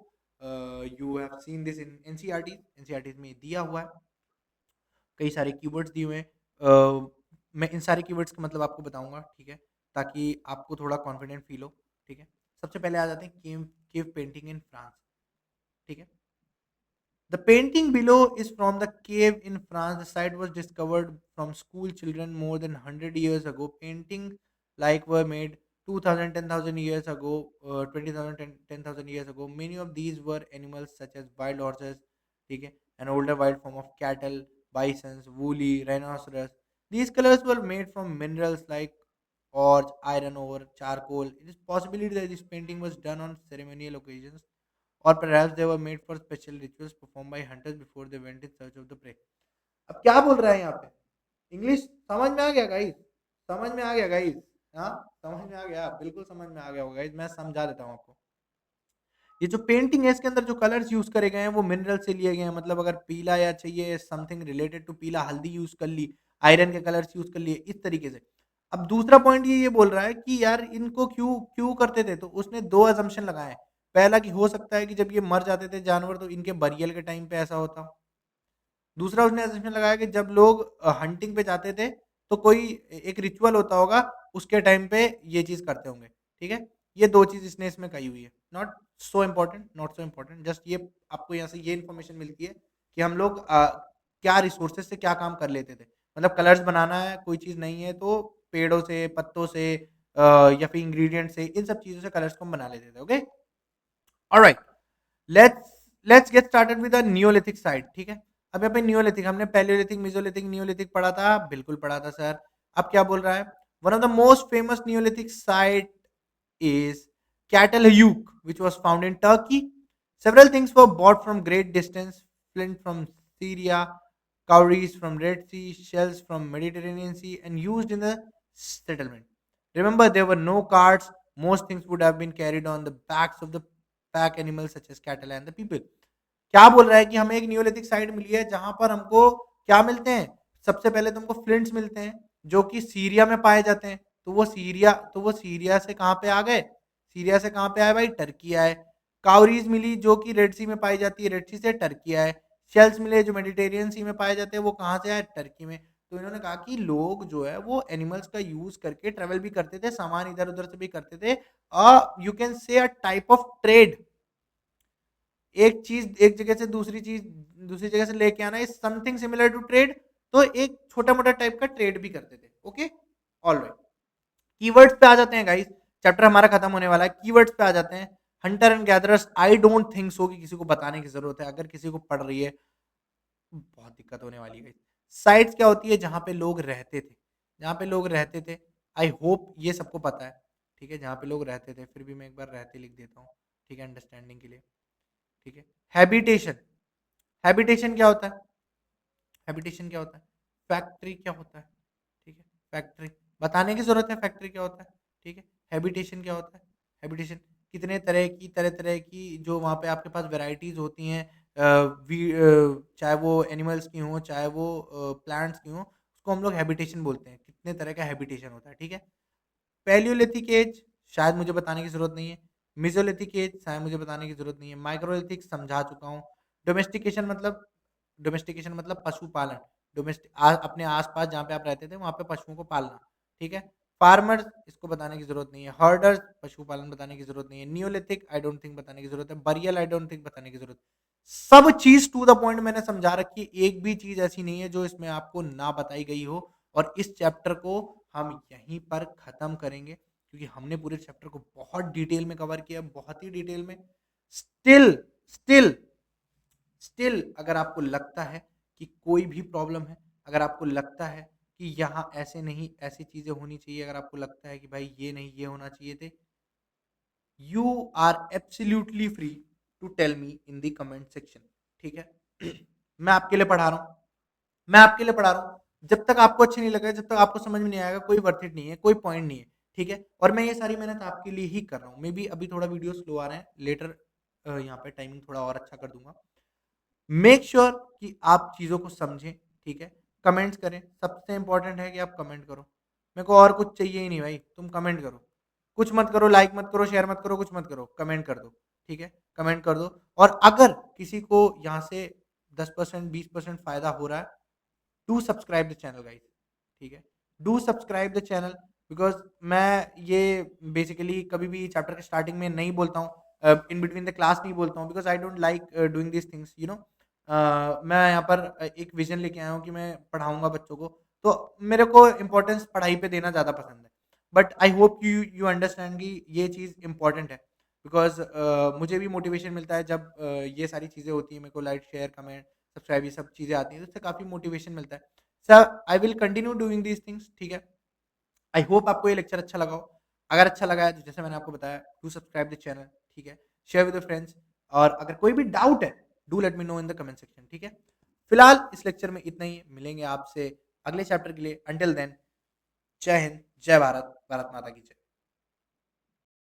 you have seen this in NCERT. NCERT में दिया हुआ है, कई सारे कीवर्ड्स दिए हुए हैं। मैं इन सारे कीवर्ड्स का मतलब आपको बताऊंगा, ठीक है, ताकि आपको थोड़ा कॉन्फिडेंट फील हो, ठीक है। सबसे पहले आ जाते हैं केव केव पेंटिंग इन फ्रांस, ठीक है। The painting below is from the cave in France. The site was discovered from school children more than 100 years ago. Painting like were made 2000, 10,000 years ago, 20,000, 10,000 years ago. Many of these were animals such as wild horses, okay, an older wild form of cattle, bisons, woolly, rhinoceros. These colors were made from minerals like ore, iron ore, charcoal. It is possibility that this painting was done on ceremonial occasions or perhaps they were made for special rituals performed by hunters before they went in search of the prey. अब क्या बोल रहा है यहाँ पे? English समझ में आ गया गाइस? समझ में आ गया गाइस? हाँ, समझ में आ गया, बिल्कुल समझ में आ गया होगा गाइस। मैं समझा देता हूँ आपको। ये जो पेंटिंग है इसके अंदर जो कलर्स यूज करे गए हैं वो मिनरल से लिए गए हैं, मतलब अगर पीला या चाहिए समथिंग रिलेटेड टू पीला, हल्दी यूज कर ली, आयरन के कलर्स यूज कर लिए, इस तरीके से। अब दूसरा पॉइंट ये बोल रहा है कि यार इनको क्यों क्यों करते थे, तो उसने दो अजम्पशन लगाए। पहला कि हो सकता है कि जब ये मर जाते थे जानवर तो इनके बरियल के टाइम पे ऐसा होता। दूसरा उसने असम्पशन लगाया कि जब लोग हंटिंग पे जाते थे तो कोई एक रिचुअल होता होगा, उसके टाइम पे ये चीज़ करते होंगे, ठीक है? ये 2 चीज़ इसने इसमें कही हुई है। नॉट सो इम्पोर्टेंट, जस्ट ये आपको यहाँ से ये इन्फॉर्मेशन मिलती है कि हम लोग क्या रिसोर्सेज़ से क्या काम कर लेते थे। मतलब कलर्स बनाना है, कोई चीज़ नहीं है तो पेड़ों से, पत्तों से या फिर इंग्रीडिएंट से, इन सब चीज़ों से कलर्स को हम बना लेते थे, okay? Alright. Let's let's get started with the Neolithic side, ठीक है। अब यहाँ पे नियोलिथिक, हमने पैलियोलिथिक, मेसोलिथिक, नियोलिथिक पढ़ा था, बिल्कुल पढ़ा था सर। अब क्या बोल रहा है? One of the most famous Neolithic site is Catalhuyuk, which was found in Turkey. Several things were bought from great distance: flint from Syria, cowries from Red Sea, shells from Mediterranean Sea, and used in the settlement. Remember, there were no carts. Most things would have been carried on the backs of the pack animals such as cattle and the people. क्या बोल रहा है कि हमें एक Neolithic site मिली है जहां पर हमको क्या मिलते हैं? सबसे पहले तुमको फ्लिंट्स मिलते हैं जो कि सीरिया में पाए जाते हैं। तो वो सीरिया से कहाँ पे आ गए? सीरिया से कहाँ पे आए भाई? टर्की आए। काउरीज मिली जो कि रेड सी में पाई जाती है, रेड सी से टर्की आए। शेल्स मिले जो मेडिटेरियन सी में पाए जाते हैं, वो कहाँ से आए? टर्की में। तो इन्होंने कहा कि लोग जो है वो एनिमल्स का यूज करके ट्रेवल भी करते थे, सामान इधर उधर से भी करते थे। You can say a type of trade. एक चीज एक जगह से दूसरी चीज दूसरी जगह से लेके आना is something similar to trade. तो एक छोटा मोटा टाइप का ट्रेड भी करते थे, ओके? ऑलराइट। कीवर्ड्स पे आ जाते हैं गाइस, चैप्टर हमारा खत्म होने वाला है, कीवर्ड्स पे आ जाते हैं। Hunter and gatherers, I don't think so कि किसी को बताने की जरूरत है, अगर किसी को पढ़ रही है बहुत दिक्कत होने वाली है। साइट्स क्या होती है? जहाँ पे लोग रहते थे, जहाँ पे लोग रहते थे। आई होप ये सबको पता है, ठीक है, जहाँ पे लोग रहते थे। फिर भी मैं एक बार रहते लिख देता हूँ, ठीक है, अंडरस्टैंडिंग के लिए, ठीक है। हैबिटेशन, हैबिटेशन क्या होता है? हैबिटेशन क्या होता है? फैक्ट्री क्या होता है? ठीक है, फैक्ट्री बताने की जरूरत है, फैक्ट्री क्या होता है, ठीक है। हैबिटेशन क्या होता है? हैबिटेशन कितने तरह की जो वहाँ पे आपके पास वैरायटीज होती हैं, चाहे वो एनिमल्स की हों, चाहे वो प्लांट्स की हों, उसको हम लोग हैबिटेशन बोलते हैं। कितने तरह का हैबिटेशन होता है, ठीक है। पैलियोलिथिक एज शायद मुझे बताने की ज़रूरत नहीं है। मेसोलिथिक एज शायद मुझे बताने की ज़रूरत नहीं है। माइक्रोलिथिक समझा चुका हूँ। डोमेस्टिकेशन मतलब डोमेस्टिकेशन मतलब पशुपालन। अपने आस-पास जहाँ पे आप रहते थे वहाँ पे पशुओं को पालना, ठीक है। फार्मर्स इसको बताने की ज़रूरत नहीं है। हर्डर्स पशुपालन बताने की ज़रूरत नहीं है। नियोलिथिक आई डोंट थिंक बताने की ज़रूरत है। बरियल आई डोंट थिंक बताने की ज़रूरत। सब चीज़ टू द पॉइंट मैंने समझा रखी है। एक भी चीज़ ऐसी नहीं है जो इसमें आपको ना बताई गई हो। और इस चैप्टर को हम यहीं पर ख़त्म करेंगे क्योंकि हमने पूरे चैप्टर को बहुत डिटेल में कवर किया, बहुत ही डिटेल में। स्टिल स्टिल स्टिल अगर आपको लगता है कि कोई भी प्रॉब्लम है, अगर आपको लगता है कि यहाँ ऐसे नहीं, ऐसी चीज़ें होनी चाहिए, अगर आपको लगता है कि भाई ये नहीं, ये होना चाहिए थे, you are absolutely free to tell me in the comment section, ठीक है। मैं आपके लिए पढ़ा रहा हूँ, मैं आपके लिए पढ़ा रहा हूँ। जब तक आपको अच्छा नहीं लगा, जब तक आपको समझ में नहीं आएगा, कोई वर्थ इट नहीं है, कोई पॉइंट नहीं है। ठीक है? और मैं ये सारी मेहनत आपके लिए ही कर रहा हूँ। मेबी अभी थोड़ा वीडियो स्लो आ रहे हैं, लेटर यहाँ पे टाइमिंग थोड़ा और अच्छा कर दूँगा। मेक श्योर कि आप चीज़ों को समझें, ठीक है? कमेंट्स करें, सबसे इम्पोर्टेंट है कि आप कमेंट करो। मेरे को और कुछ चाहिए ही नहीं भाई, तुम कमेंट करो। कुछ मत करो, लाइक मत करो, शेयर मत करो, कुछ मत करो, कमेंट कर दो, ठीक है? कमेंट कर दो और अगर किसी को यहाँ से 10% 20% फ़ायदा हो रहा है, do subscribe the channel guys, ठीक है? Do subscribe the channel because मैं ये बेसिकली कभी भी चैप्टर के स्टार्टिंग में नहीं बोलता हूँ, इन बिटवीन द क्लास नहीं बोलता हूँ because I don't like doing these things, you know. मैं यहाँ पर एक विज़न लेके आया हूँ कि मैं पढ़ाऊँगा बच्चों को, तो मेरे को इम्पोर्टेंस पढ़ाई पे देना ज़्यादा पसंद है। But I hope you you understand कि ये चीज़ इम्पोर्टेंट है बिकॉज़ मुझे भी मोटिवेशन मिलता है जब ये सारी चीज़ें होती हैं, मेरे को लाइक, शेयर, कमेंट, सब्सक्राइब ये सब चीज़ें आती हैं, तो उससे काफ़ी मोटिवेशन मिलता है। Sir I will continue doing these things, ठीक है? आई होप आपको ये लेक्चर अच्छा लगा हो। अगर अच्छा लगा है तो जैसे मैंने आपको बताया, डू सब्सक्राइब द चैनल, ठीक है? शेयर विद योर फ्रेंड्स और अगर कोई भी डाउट है, do let me know in the comment section, ठीक है? फिलहाल इस लेक्चर में इतना ही, मिलेंगे आपसे अगले चैप्टर के लिए। अंटिल देन जय हिंद, जय भारत, भारत माता की जय।